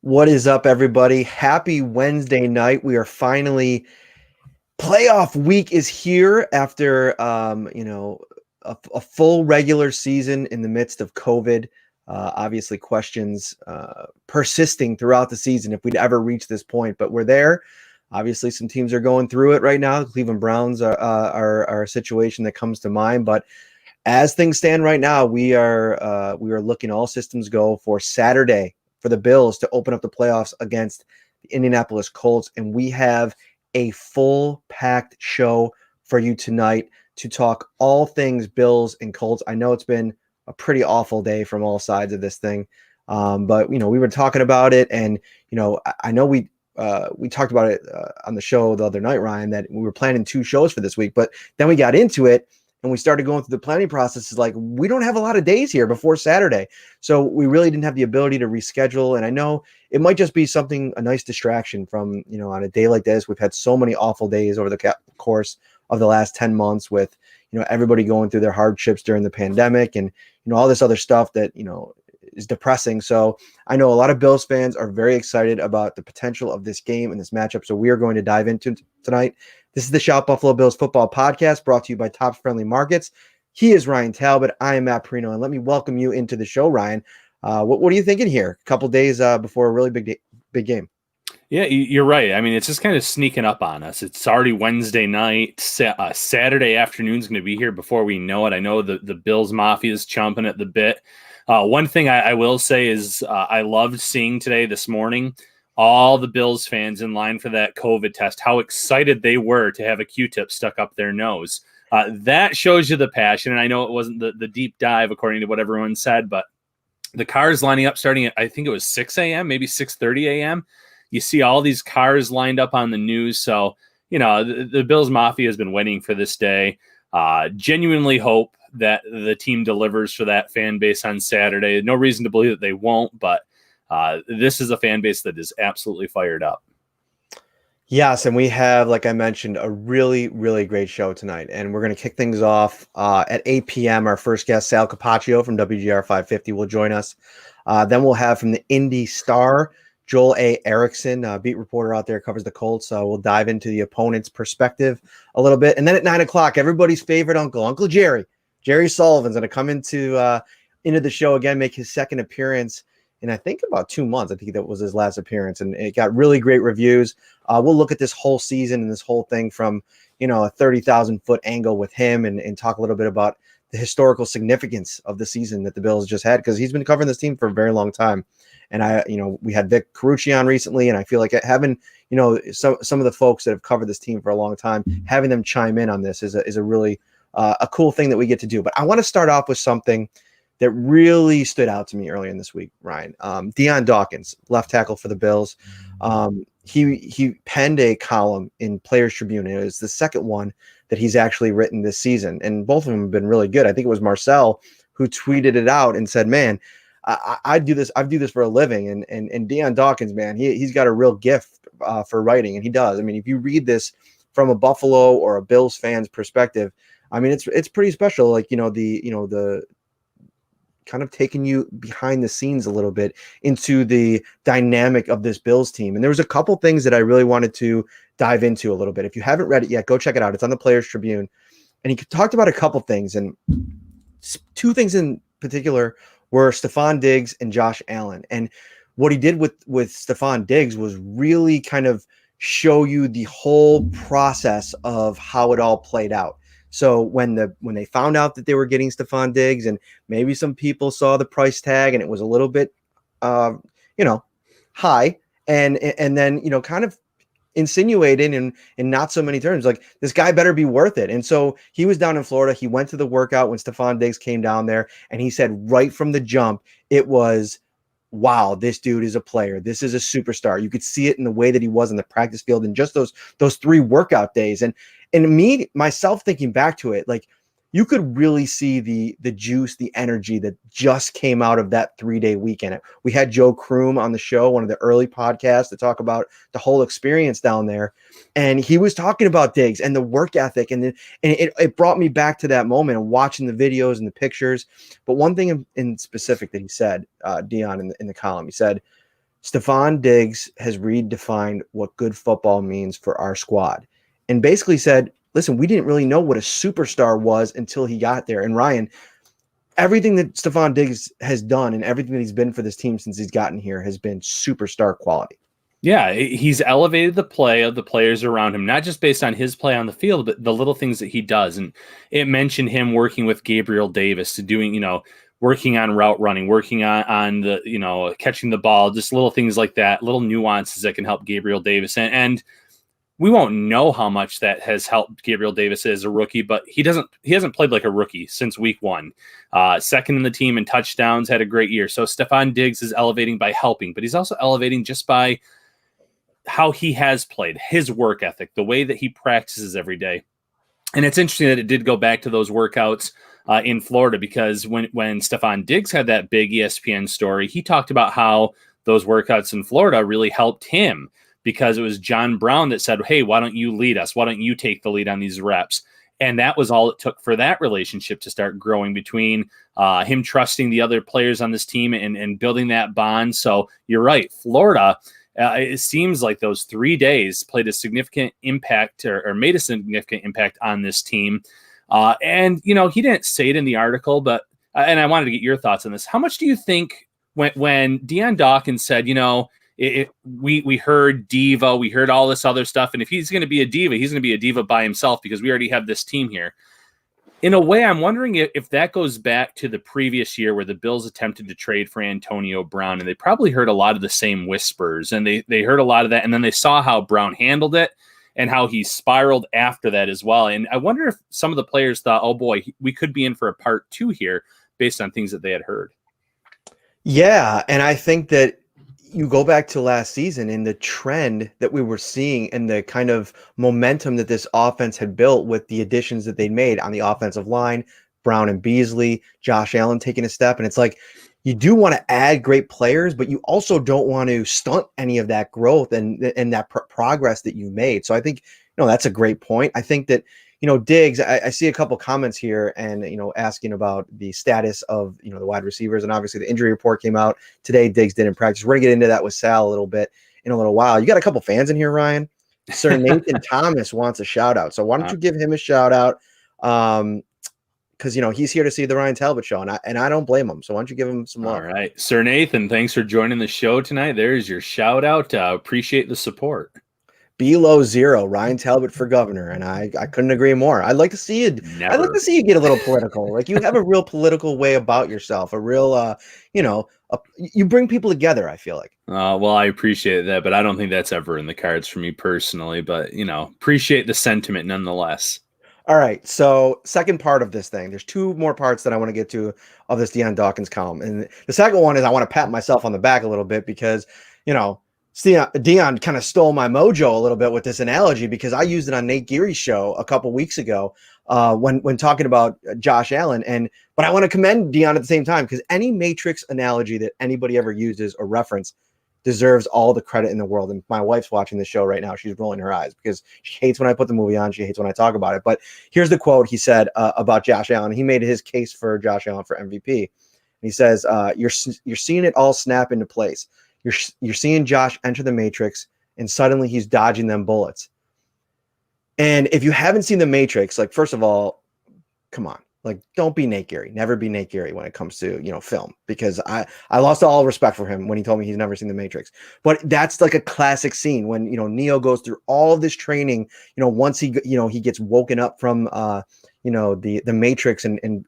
What is up, everybody? Happy Wednesday night. We are finally playoff week is here after a full regular season in the midst of COVID. Obviously, questions persisting throughout the season if we'd ever reach this point, but we're there. Obviously, some teams are going through it right now. The Cleveland Browns are a situation that comes to mind, but as things stand right now, we are looking all systems go for Saturday for the Bills to open up the playoffs against the Indianapolis Colts. And we have a full packed show for you tonight to talk all things Bills and Colts. I know it's been a pretty awful day from all sides of this thing. But we were talking about it, and I know we talked about it on the show the other night, Ryan, that we were planning 2 shows for this week, but then we got into it and we started going through the planning process. Is like, we don't have a lot of days here before Saturday. So we really didn't have the ability to reschedule. And I know it might just be a nice distraction from, on a day like this. We've had so many awful days over the course of the last 10 months with, everybody going through their hardships during the pandemic and, all this other stuff that, is depressing. So I know a lot of Bills fans are very excited about the potential of this game and this matchup. So we are going to dive into tonight. This is the Shout Buffalo Bills football podcast brought to you by Tops Friendly Markets. He is Ryan Talbot. I am Matt Parrino, and let me welcome you into the show, Ryan. What are you thinking here? A couple days before a really big game. Yeah, you're right. I mean, it's just kind of sneaking up on us. It's already Wednesday night. Saturday afternoon is going to be here before we know it. I know the Bills Mafia is chomping at the bit. One thing I will say is I loved seeing this morning, all the Bills fans in line for that COVID test, how excited they were to have a Q-tip stuck up their nose. That shows you the passion. And I know it wasn't the deep dive according to what everyone said, but the cars lining up starting at, I think it was 6 a.m., maybe 6:30 a.m. You see all these cars lined up on the news. So, the Bills Mafia has been waiting for this day. Genuinely hope that the team delivers for that fan base on Saturday. No reason to believe that they won't, but this is a fan base that is absolutely fired up. Yes, and we have, like I mentioned, a really, really great show tonight. And we're going to kick things off at 8 p.m. Our first guest, Sal Capaccio from WGR 550, will join us. Then we'll have from the Indy Star, Joel A. Erickson, beat reporter out there, covers the Colts. We'll dive into the opponent's perspective a little bit. And then at 9 o'clock, everybody's favorite uncle, Uncle Jerry Sullivan's going to come into the show again, make his second appearance in, I think, about 2 months. I think that was his last appearance, and it got really great reviews. We'll look at this whole season and this whole thing from, a 30,000-foot angle with him and talk a little bit about the historical significance of the season that the Bills just had, because he's been covering this team for a very long time. And we had Vic Carucci on recently, and I feel like having, some of the folks that have covered this team for a long time, having them chime in on this is a really a cool thing that we get to do. But I want to start off with something that really stood out to me earlier in this week, Ryan. Dion Dawkins, left tackle for the Bills. He penned a column in Players Tribune. It was the second one that he's actually written this season, and both of them have been really good. I think it was Marcel who tweeted it out and said, "Man, I do this for a living." And Dion Dawkins, man, he's got a real gift for writing, and he does. I mean, if you read this from a Buffalo or a Bills fan's perspective, I mean, it's pretty special. Like, the kind of taking you behind the scenes a little bit into the dynamic of this Bills team. And there was a couple things that I really wanted to dive into a little bit. If you haven't read it yet, go check it out. It's on the Players Tribune. And he talked about a couple things, and 2 things in particular were Stefon Diggs and Josh Allen. And what he did with Stefon Diggs was really kind of show you the whole process of how it all played out. So when they found out that they were getting Stefon Diggs, and maybe some people saw the price tag and it was a little bit, high, and then, kind of insinuating in not so many terms, like, this guy better be worth it. And so he was down in Florida. He went to the workout when Stefon Diggs came down there, and he said right from the jump, it was, wow, this dude is a player. This is a superstar. You could see it in the way that he was in the practice field in just those 3 workout days. And me, myself, thinking back to it, like, you could really see the juice, the energy that just came out of that 3-day weekend. We had Joe Kroom on the show, one of the early podcasts, to talk about the whole experience down there. And he was talking about Diggs and the work ethic. And it brought me back to that moment and watching the videos and the pictures. But one thing in specific that he said, Dion, in the column, he said, Stefon Diggs has redefined what good football means for our squad and basically said, listen, we didn't really know what a superstar was until he got there. And Ryan, everything that Stefon Diggs has done and everything that he's been for this team since he's gotten here has been superstar quality. Yeah, he's elevated the play of the players around him, not just based on his play on the field, but the little things that he does. And it mentioned him working with Gabriel Davis to doing, working on route running, working on the, catching the ball, just little things like that, little nuances that can help Gabriel Davis. And we won't know how much that has helped Gabriel Davis as a rookie, but he hasn't played like a rookie since week one. Second in the team in touchdowns, had a great year. So Stefon Diggs is elevating by helping, but he's also elevating just by how he has played, his work ethic, the way that he practices every day. And it's interesting that it did go back to those workouts in Florida, because when Stefon Diggs had that big ESPN story, he talked about how those workouts in Florida really helped him, because it was John Brown that said, hey, why don't you lead us? Why don't you take the lead on these reps? And that was all it took for that relationship to start growing between him trusting the other players on this team and building that bond. So you're right, Florida, it seems like those 3 days played a significant impact or made a significant impact on this team. And he didn't say it in the article, but and I wanted to get your thoughts on this. How much do you think when Dion Dawkins said, we heard diva, we heard all this other stuff, and if he's going to be a diva, he's going to be a diva by himself because we already have this team here. In a way, I'm wondering if that goes back to the previous year where the Bills attempted to trade for Antonio Brown, and they probably heard a lot of the same whispers, and they heard a lot of that, and then they saw how Brown handled it and how he spiraled after that as well. And I wonder if some of the players thought, oh boy, we could be in for a part two here based on things that they had heard. Yeah, and I think that you go back to last season and the trend that we were seeing and the kind of momentum that this offense had built with the additions that they made on the offensive line, Brown and Beasley, Josh Allen taking a step. And it's like, you do want to add great players, but you also don't want to stunt any of that growth and that progress that you made. So I think, that's a great point. I think that, Diggs, I see a couple comments here and, asking about the status of, the wide receivers. And obviously the injury report came out today. Diggs didn't practice. We're going to get into that with Sal a little bit in a little while. You got a couple fans in here, Ryan. Sir Nathan Thomas wants a shout out. So why don't you give him a shout out? Because, he's here to see the Ryan Talbot show, and I don't blame him. So why don't you give him some love? All right. Sir Nathan, thanks for joining the show tonight. There's your shout out. Appreciate the support. Below zero, Ryan Talbot for governor, and I couldn't agree more. I'd like to see it. I'd like to see you get a little political. Like, you have a real political way about yourself. A real, you bring people together. I feel like. Well, I appreciate that, but I don't think that's ever in the cards for me personally. But appreciate the sentiment nonetheless. All right. So, second part of this thing. There's two more parts that I want to get to of this Dion Dawkins column, and the second one is I want to pat myself on the back a little bit because Dion kind of stole my mojo a little bit with this analogy, because I used it on Nate Geary's show a couple weeks ago when talking about Josh Allen. But I want to commend Dion at the same time, because any Matrix analogy that anybody ever uses or reference deserves all the credit in the world. And my wife's watching the show right now. She's rolling her eyes because she hates when I put the movie on. She hates when I talk about it. But here's the quote he said about Josh Allen. He made his case for Josh Allen for MVP. He says, you're seeing it all snap into place. You're seeing Josh enter the Matrix, and suddenly he's dodging them bullets. And if you haven't seen the Matrix, like, first of all, come on, like, don't be Nate Geary. Never be Nate Geary when it comes to, film, because I lost all respect for him when he told me he's never seen the Matrix. But that's like a classic scene when, Neo goes through all of this training, once he gets woken up from, the Matrix and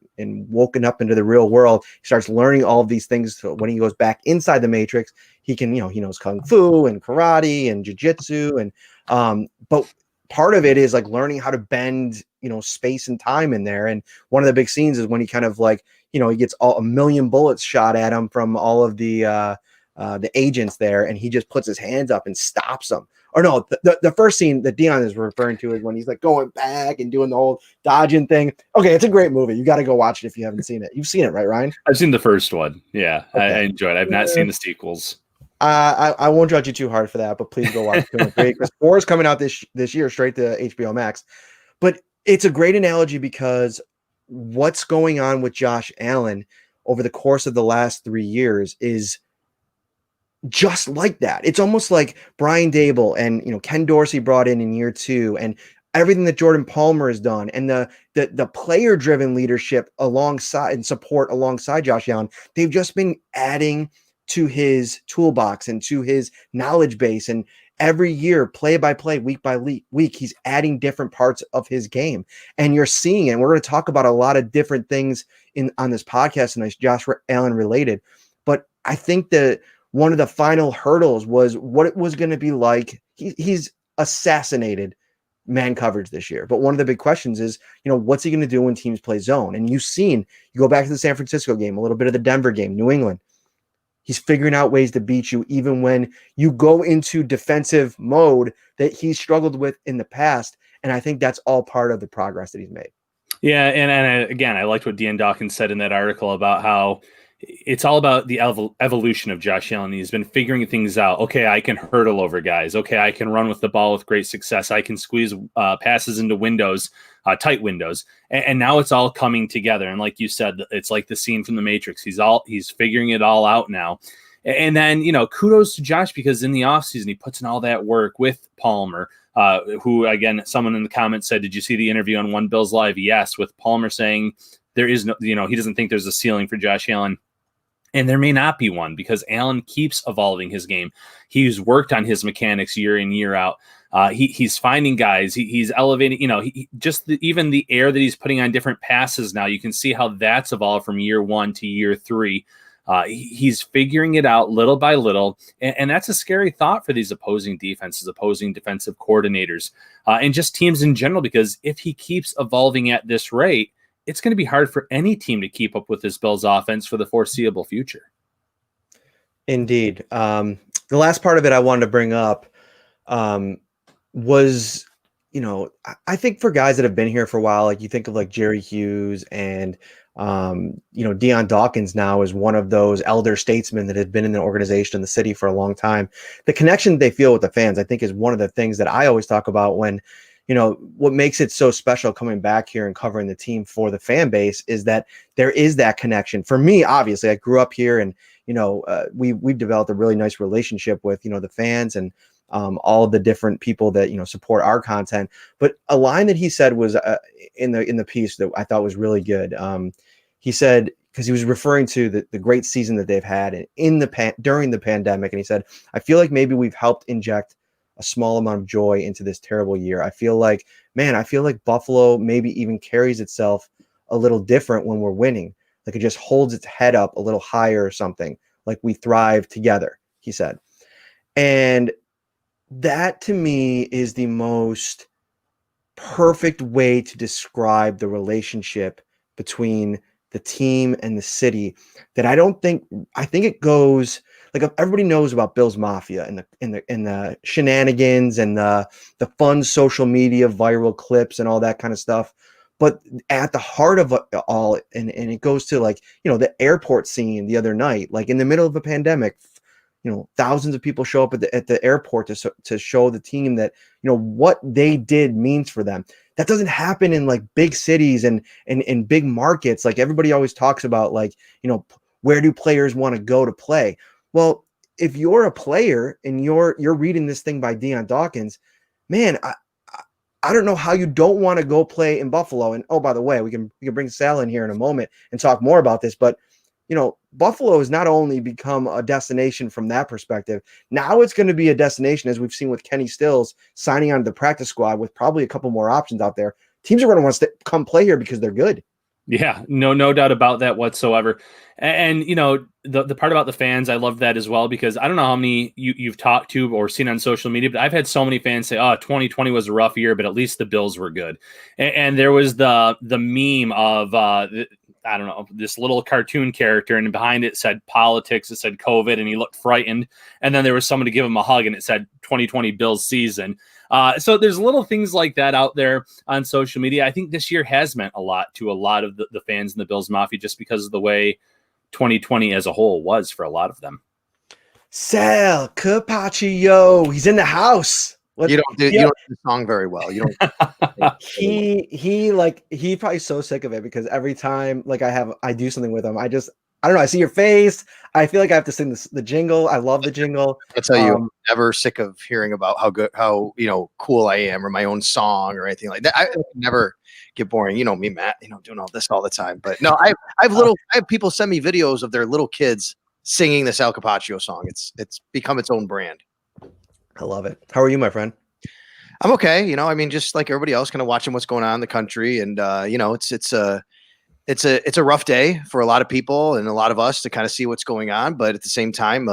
woken up into the real world. He starts learning all of these things. So when he goes back inside the Matrix, he can, he knows Kung Fu and karate and jiu-jitsu. And, but part of it is like learning how to bend, space and time in there. And one of the big scenes is when he kind of like, he gets a million bullets shot at him from all of the agents there. And he just puts his hands up and stops them. Or no, the first scene that Dion is referring to is when he's like going back and doing the whole dodging thing. Okay, it's a great movie. You got to go watch it if you haven't seen it. You've seen it, right, Ryan? I've seen the first one. Yeah, okay. I enjoyed it. I've not seen the sequels. I won't judge you too hard for that, but please go watch it. Because 4 is coming out this year straight to HBO Max. But it's a great analogy because what's going on with Josh Allen over the course of the last 3 years is just like that. It's almost like Brian Daboll and Ken Dorsey brought in year 2, and everything that Jordan Palmer has done, and the player driven leadership alongside and support alongside Josh Allen. They've just been adding to his toolbox and to his knowledge base, and every year, play by play, week by week, he's adding different parts of his game, and you're seeing it. And we're going to talk about a lot of different things on this podcast, and it's Josh Allen related. But I think that one of the final hurdles was what it was going to be like. He's assassinated man coverage this year. But one of the big questions is, what's he going to do when teams play zone? And you go back to the San Francisco game, a little bit of the Denver game, New England. He's figuring out ways to beat you, even when you go into defensive mode that he's struggled with in the past. And I think that's all part of the progress that he's made. Yeah. And again, I liked what Dion Dawkins said in that article about how it's all about the evolution of Josh Allen. He's been figuring things out. Okay, I can hurdle over guys. Okay, I can run with the ball with great success. I can squeeze passes into windows, tight windows. And now it's all coming together. And like you said, it's like the scene from The Matrix. He's figuring it all out now. And then, kudos to Josh, because in the offseason, he puts in all that work with Palmer, who, again, someone in the comments said, did you see the interview on One Bills Live? Yes, with Palmer saying there is no, he doesn't think there's a ceiling for Josh Allen. And there may not be one, because Allen keeps evolving his game. He's worked on his mechanics year in, year out. He's finding guys. He's elevating, even the air that he's putting on different passes now. You can see how that's evolved from year 1 to year 3. He's figuring it out little by little. And that's a scary thought for these opposing defenses, opposing defensive coordinators, and just teams in general, because if he keeps evolving at this rate, it's going to be hard for any team to keep up with this Bills offense for the foreseeable future. Indeed. The last part of it I wanted to bring up was, I think for guys that have been here for a while, like you think of like Jerry Hughes and, Dion Dawkins now is one of those elder statesmen that have been in the organization in the city for a long time. The connection they feel with the fans, I think, is one of the things that I always talk about when, what makes it so special coming back here and covering the team for the fan base is that there is that connection. For me, obviously, I grew up here, and we've developed a really nice relationship with the fans and all of the different people that support our content. But a line that he said was in the piece that I thought was really good. He said, because he was referring to the great season that they've had during the pandemic, and he said, "I feel like maybe we've helped inject a small amount of joy into this terrible year. I feel like Buffalo maybe even carries itself a little different when we're winning. Like it just holds its head up a little higher or something. Like we thrive together," he said. And that to me is the most perfect way to describe the relationship between the team and the city that I think it goes like everybody knows about Bills Mafia and the shenanigans and the fun social media viral clips and all that kind of stuff. But at the heart of it all, and it goes to like, the airport scene the other night, like in the middle of a pandemic, thousands of people show up at the airport to show the team that, what they did means for them. That doesn't happen in like big cities and in big markets. Like everybody always talks about like, where do players want to go to play? Well, if you're a player and you're reading this thing by Dion Dawkins, man, I don't know how you don't want to go play in Buffalo. And oh, by the way, we can bring Sal in here in a moment and talk more about this. But Buffalo has not only become a destination from that perspective. Now it's going to be a destination, as we've seen with Kenny Stills signing on to the practice squad with probably a couple more options out there. Teams are going to want to come play here because they're good. Yeah, no doubt about that whatsoever. And the part about the fans, I love that as well, because I don't know how many you've talked to or seen on social media, but I've had so many fans say, 2020 was a rough year, but at least the Bills were good. And there was the meme of, I don't know, this little cartoon character, and behind it said politics, it said COVID, and he looked frightened. And then there was someone to give him a hug, and it said 2020 Bills season. So there's little things like that out there on social media. I think this year has meant a lot to a lot of the fans in the Bills Mafia, just because of the way 2020 as a whole was for a lot of them. Sal Capaccio, he's in the house. You don't do the song very well. You don't. He probably so sick of it, because every time like I do something with him, I don't know. I see your face. I feel like I have to sing the jingle. I love the jingle. I tell you, I'm never sick of hearing about how cool I am or my own song or anything like that. I never get boring. You know me, Matt, doing all this all the time. But no, I have people send me videos of their little kids singing the Sal Capaccio song. It's become its own brand. I love it. How are you, my friend? I'm okay. Just like everybody else, kind of watching what's going on in the country. And, it's a rough day for a lot of people and a lot of us to kind of see what's going on. But at the same time,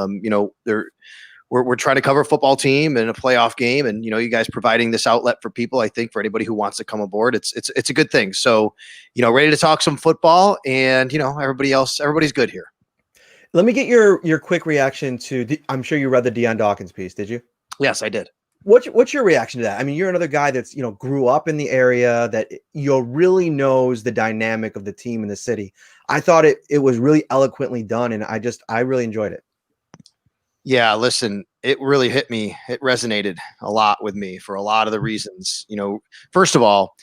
we're trying to cover a football team and a playoff game. And, you guys providing this outlet for people, I think for anybody who wants to come aboard, it's a good thing. So, ready to talk some football and, everybody's good here. Let me get your quick reaction to, I'm sure you read the Dion Dawkins piece. Did you? Yes, I did. What's your reaction to that? I mean, you're another guy that's, grew up in the area that, really knows the dynamic of the team in the city. I thought it was really eloquently done. And I really enjoyed it. Yeah, listen, it really hit me. It resonated a lot with me for a lot of the reasons. First of all,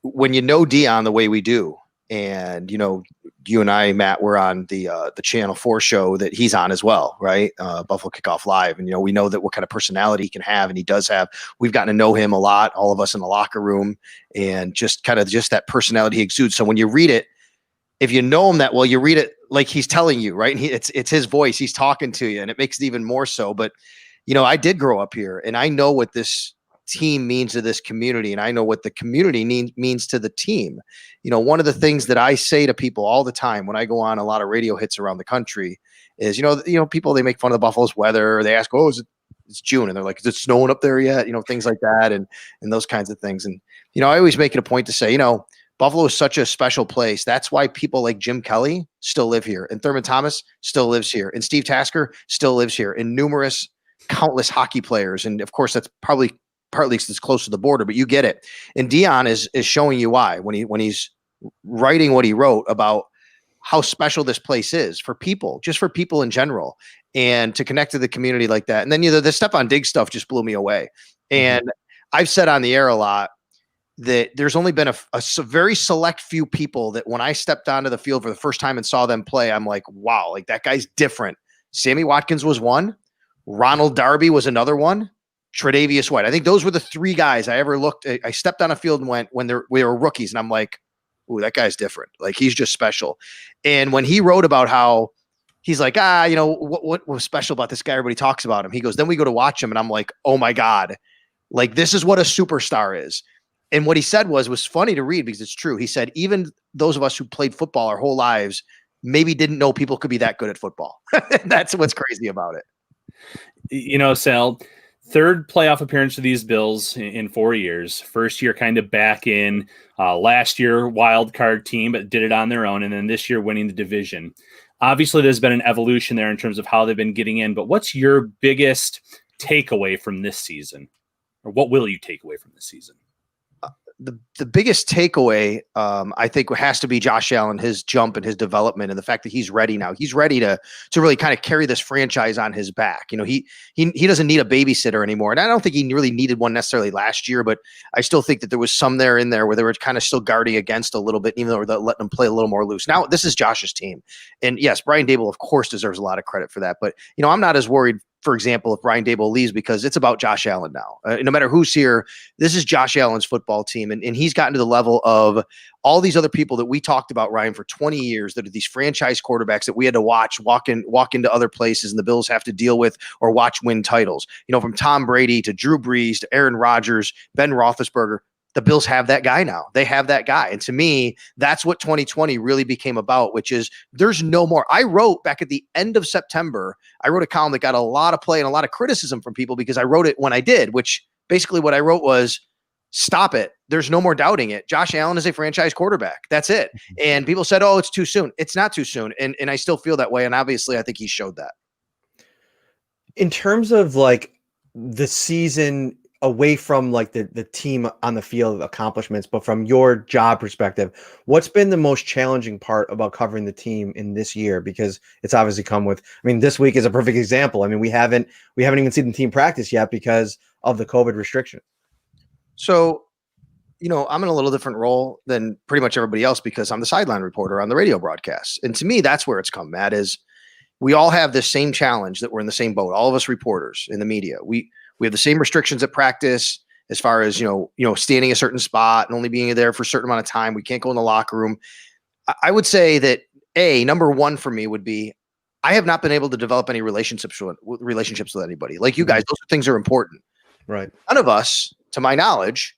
when you know Dion the way we do, and you and I, Matt, were on the Channel 4 show that he's on as well, right? Buffalo Kickoff Live, and we know that what kind of personality he can have, and he does have. We've gotten to know him a lot, all of us in the locker room, and just that personality he exudes. So when you read it, if you know him that well, you read it like he's telling you, right? And it's his voice, he's talking to you, and it makes it even more so. But I did grow up here, and I know what this team means to this community, and I know what the community means to the team. One of the things that I say to people all the time when I go on a lot of radio hits around the country is, people, they make fun of the Buffalo's weather, or they ask, oh, it's June, and they're like, is it snowing up there yet? Things like that, and those kinds of things. And I always make it a point to say, Buffalo is such a special place. That's why people like Jim Kelly still live here, and Thurman Thomas still lives here, and Steve Tasker still lives here, and countless hockey players. And of course, that's partly because it's close to the border, but you get it. And Dion is showing you why when he's writing what he wrote about how special this place is for people, just for people in general, and to connect to the community like that. And then the Stefon Diggs stuff just blew me away. And I've said on the air a lot that there's only been a very select few people that when I stepped onto the field for the first time and saw them play, I'm like, wow, like that guy's different. Sammy Watkins was one. Ronald Darby was another one. Tre'Davious White. I think those were the three guys I ever looked at. I stepped on a field and went we were rookies, and I'm like, ooh, that guy's different. Like, he's just special. And when he wrote about how he's like, what was special about this guy? Everybody talks about him. He goes, then we go to watch him, and I'm like, oh my God, like this is what a superstar is. And what he said was funny to read because it's true. He said, even those of us who played football our whole lives maybe didn't know people could be that good at football. That's what's crazy about it. Sal, third playoff appearance for these Bills in 4 years. First year kind of back in. Last year, wild card team, but did it on their own. And then this year winning the division. Obviously, there's been an evolution there in terms of how they've been getting in. But what's your biggest takeaway from this season? Or what will you take away from this season? The biggest takeaway, I think, has to be Josh Allen, his jump and his development, and the fact that he's ready now. He's ready to really kind of carry this franchise on his back. He doesn't need a babysitter anymore, and I don't think he really needed one necessarily last year. But I still think that there was some in there where they were kind of still guarding against a little bit, even though they're letting him play a little more loose. Now this is Josh's team, and yes, Brian Daboll, of course, deserves a lot of credit for that. But I'm not as worried, for example, if Brian Daboll leaves, because it's about Josh Allen now. No matter who's here, this is Josh Allen's football team. And he's gotten to the level of all these other people that we talked about, Ryan, for 20 years, that are these franchise quarterbacks that we had to watch walk into other places and the Bills have to deal with or watch win titles. From Tom Brady to Drew Brees to Aaron Rodgers, Ben Roethlisberger. The Bills have that guy now. They have that guy. And to me, that's what 2020 really became about, which is there's no more. I wrote back at the end of September, I wrote a column that got a lot of play and a lot of criticism from people because I wrote it when I did, which basically what I wrote was, stop it. There's no more doubting it. Josh Allen is a franchise quarterback. That's it. And people said, oh, it's too soon. It's not too soon. And I still feel that way. And obviously I think he showed that. In terms of like the season, away from like the team on the field accomplishments, but from your job perspective, what's been the most challenging part about covering the team in this year? Because it's obviously come with, this week is a perfect example. We haven't even seen the team practice yet because of the COVID restriction. So, I'm in a little different role than pretty much everybody else because I'm the sideline reporter on the radio broadcast. And to me, that's where it's come, Matt, is, we all have this same challenge that we're in the same boat. All of us reporters in the media, we have the same restrictions at practice as far as, standing a certain spot and only being there for a certain amount of time. We can't go in the locker room. I would say that number one for me would be, I have not been able to develop any relationships with anybody. Like you guys, those things are important. Right. None of us, to my knowledge,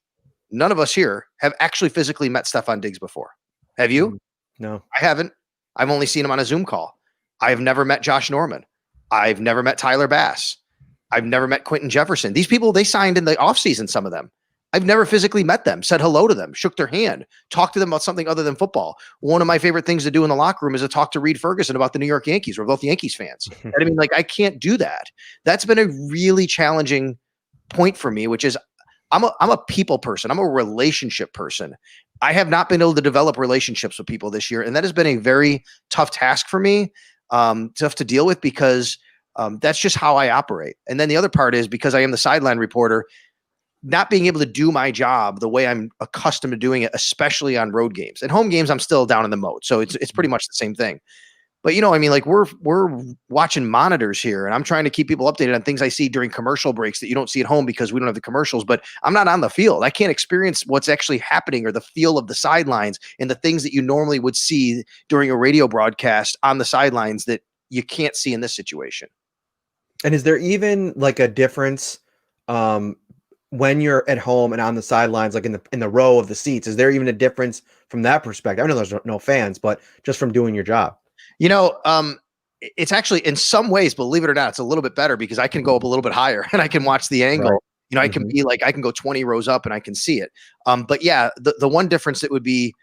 none of us here have actually physically met Stefon Diggs before. Have you? No, I haven't. I've only seen him on a Zoom call. I've never met Josh Norman. I've never met Tyler Bass. I've never met Quentin Jefferson. These people, they signed in the offseason, some of them. I've never physically met them, said hello to them, shook their hand, talked to them about something other than football. One of my favorite things to do in the locker room is to talk to Reed Ferguson about the New York Yankees. We're both Yankees fans. And I mean, I can't do that. That's been a really challenging point for me, which is I'm a people person. I'm a relationship person. I have not been able to develop relationships with people this year. And that has been a very tough task for me, tough to deal with, because that's just how I operate. And then the other part is, because I am the sideline reporter, not being able to do my job the way I'm accustomed to doing it, especially on road games. And home games, I'm still down in the mode. So it's pretty much the same thing. But, we're watching monitors here, and I'm trying to keep people updated on things I see during commercial breaks that you don't see at home because we don't have the commercials. But I'm not on the field. I can't experience what's actually happening, or the feel of the sidelines and the things that you normally would see during a radio broadcast on the sidelines that you can't see in this situation. And is there even like a difference when you're at home and on the sidelines, like in the row of the seats? Is there even a difference from that perspective? I know there's no fans, but just from doing your job. It's actually, in some ways, believe it or not, it's a little bit better, because I can go up a little bit higher and I can watch the angle. Right. I can be like, I can go 20 rows up and I can see it. But yeah, the one difference that would be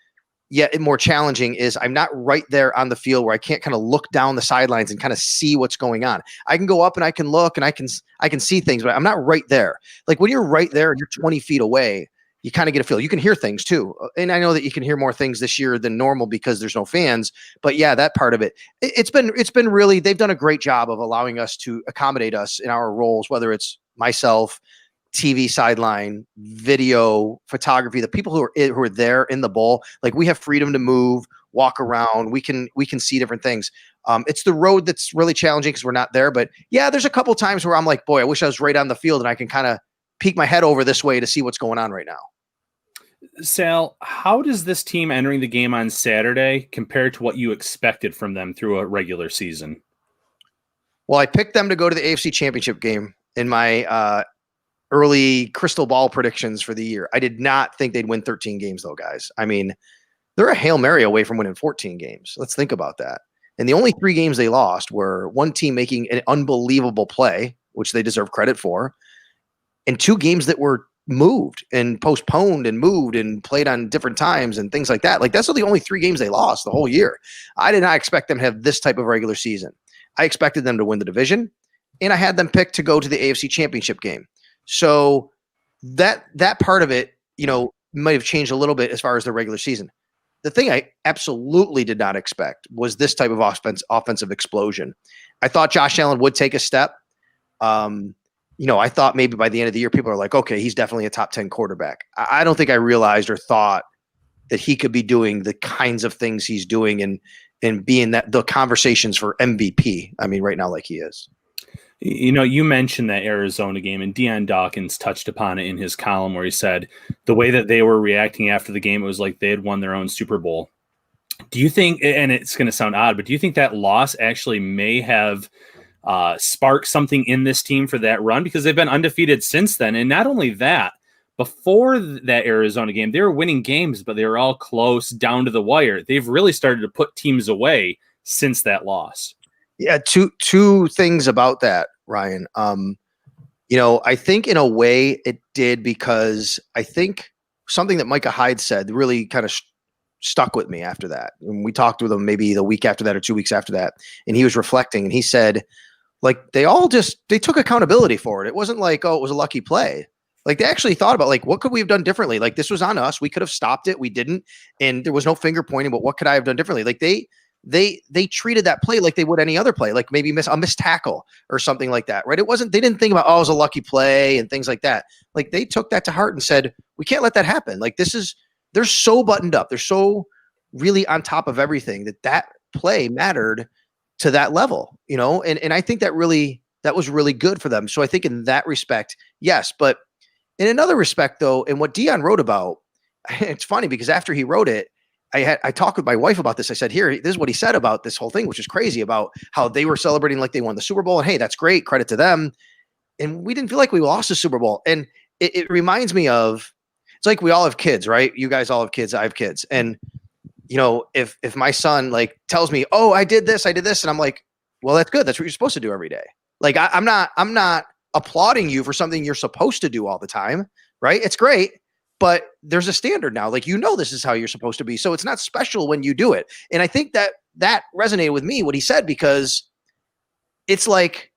more challenging is I'm not right there on the field, where I can't kind of look down the sidelines and kind of see what's going on. I can go up and I can look and I can see things, but I'm not right there. Like when you're right there and you're 20 feet away, you kind of get a feel. You can hear things too. And I know that you can hear more things this year than normal because there's no fans, but yeah, that part of it, it's been really, they've done a great job of allowing us to accommodate us in our roles, whether it's myself, TV sideline, video, photography, the people who are there in the bowl. Like, we have freedom to move, walk around. We can see different things. It's the road that's really challenging because we're not there. But yeah, there's a couple times where I'm like, boy, I wish I was right on the field and I can kind of peek my head over this way to see what's going on right now. Sal, how does this team entering the game on Saturday compare to what you expected from them through a regular season? Well, I picked them to go to the AFC Championship game in my early crystal ball predictions for the year. I did not think they'd win 13 games, though, guys. I mean, they're a Hail Mary away from winning 14 games. Let's think about that. And the only 3 games they lost were one team making an unbelievable play, which they deserve credit for, and 2 games that were moved and postponed and moved and played on different times and things like that. Like, that's the only 3 games they lost the whole year. I did not expect them to have this type of regular season. I expected them to win the division, and I had them picked to go to the AFC Championship game. So that part of it, might have changed a little bit as far as the regular season. The thing I absolutely did not expect was this type of offensive explosion. I thought Josh Allen would take a step. I thought maybe by the end of the year, people are like, okay, he's definitely a top 10 quarterback. I don't think I realized or thought that he could be doing the kinds of things he's doing and being that the conversations for MVP. I mean, right now, like he is. You mentioned that Arizona game, and Dion Dawkins touched upon it in his column where he said the way that they were reacting after the game, it was like they had won their own Super Bowl. Do you think, and it's going to sound odd, but do you think that loss actually may have sparked something in this team for that run? Because they've been undefeated since then. And not only that, before that Arizona game, they were winning games, but they were all close down to the wire. They've really started to put teams away since that loss. Yeah, two things about that, Ryan. I think in a way it did, because I think something that Micah Hyde said really kind of stuck with me after that. And we talked with him maybe the week after that or 2 weeks after that, and he was reflecting, and he said, like, they took accountability for it. It wasn't like, oh, it was a lucky play. Like, they actually thought about, like, what could we have done differently? Like, this was on us. We could have stopped it. We didn't. And there was no finger pointing, but what could I have done differently? Like, they treated that play like they would any other play, like maybe a missed tackle or something like that, right? They didn't think about, oh, it was a lucky play and things like that. Like, they took that to heart and said, we can't let that happen. Like, they're so buttoned up. They're so really on top of everything that play mattered to that level, and I think that was really good for them. So I think in that respect, yes. But in another respect, though, and what Dion wrote about, it's funny because after he wrote it, I talked with my wife about this. I said, here, this is what he said about this whole thing, which is crazy, about how they were celebrating like they won the Super Bowl. And hey, that's great. Credit to them. And we didn't feel like we lost the Super Bowl. And it reminds me of, it's like we all have kids, right? You guys all have kids. I have kids. And, if my son like tells me, oh, I did this. And I'm like, well, that's good. That's what you're supposed to do every day. Like, I'm not applauding you for something you're supposed to do all the time. Right. It's great. But there's a standard now, like, this is how you're supposed to be. So it's not special when you do it. And I think that resonated with me, what he said, because it's like,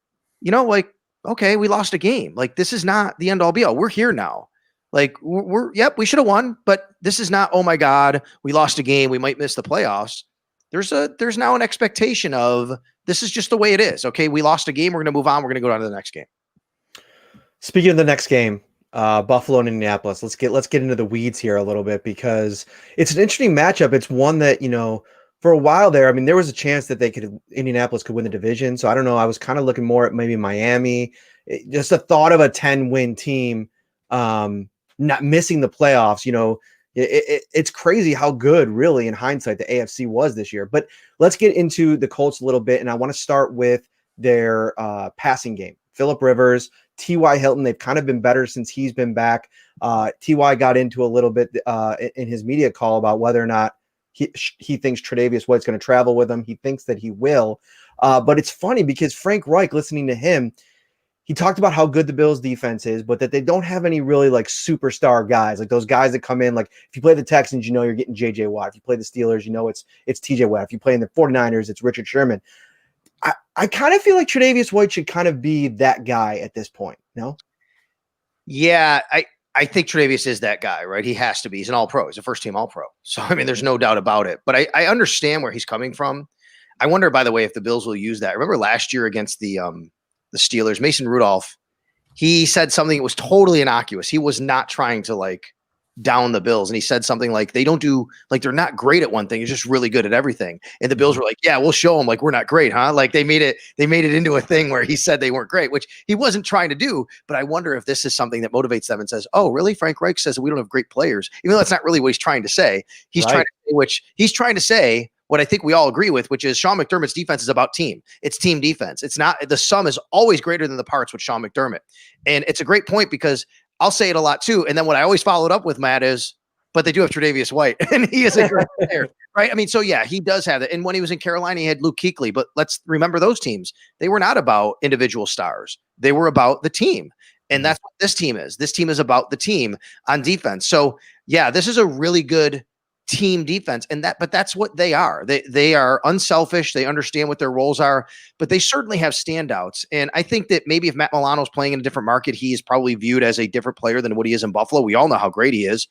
okay, we lost a game. Like, this is not the end all be all. We're here now. Like, we should have won, but this is not, oh my God, we lost a game, we might miss the playoffs. There's now an expectation of, this is just the way it is. Okay, we lost a game, we're going to move on, we're going to go on to the next game. Speaking of the next game, Buffalo and Indianapolis. Let's get into the weeds here a little bit, because it's an interesting matchup. It's one that, for a while there, I mean, there was a chance that Indianapolis could win the division. So I don't know. I was kind of looking more at maybe Miami. Just the thought of a 10-win team not missing the playoffs, it's crazy how good, really, in hindsight, the AFC was this year. But let's get into the Colts a little bit, and I want to start with their passing game. Phillip Rivers, T.Y. Hilton, they've kind of been better since he's been back. T.Y. got into a little bit in his media call about whether or not he thinks Tre'Davious White's going to travel with him. He thinks that he will. But it's funny because Frank Reich, listening to him, he talked about how good the Bills defense is, but that they don't have any really like superstar guys, like those guys that come in. Like if you play the Texans, you're getting J.J. Watt. If you play the Steelers, it's T.J. Watt. If you play in the 49ers, it's Richard Sherman. I kind of feel like Tre'Davious White should kind of be that guy at this point, no? Yeah, I think Tre'Davious is that guy, right? He has to be. He's an all-pro. He's a first-team all-pro. So, I mean, there's no doubt about it. But I understand where he's coming from. I wonder, by the way, if the Bills will use that. Remember last year against the Steelers, Mason Rudolph, he said something that was totally innocuous. He was not trying to, down the Bills. And he said something like, they don't do, they're not great at one thing. It's just really good at everything. And the Bills were like, yeah, we'll show them, we're not great, huh? Like they made it into a thing where he said they weren't great, which he wasn't trying to do. But I wonder if this is something that motivates them and says, oh, really? Frank Reich says that we don't have great players, even though that's not really what he's trying to say. He's trying to say what I think we all agree with, which is Sean McDermott's defense is about team. It's team defense. It's not, the sum is always greater than the parts with Sean McDermott. And it's a great point because I'll say it a lot too. And then what I always followed up with, Matt, is, but they do have Tre'Davious White and he is a great player, right? I mean, so yeah, he does have that. And when he was in Carolina, he had Luke Kuechly, but let's remember those teams. They were not about individual stars. They were about the team. And that's what this team is. This team is about the team on defense. So yeah, this is a really good team defense, but that's what they are. They are unselfish. They understand what their roles are, but they certainly have standouts. And I think that maybe if Matt Milano's playing in a different market, he is probably viewed as a different player than what he is in Buffalo. We all know how great he is.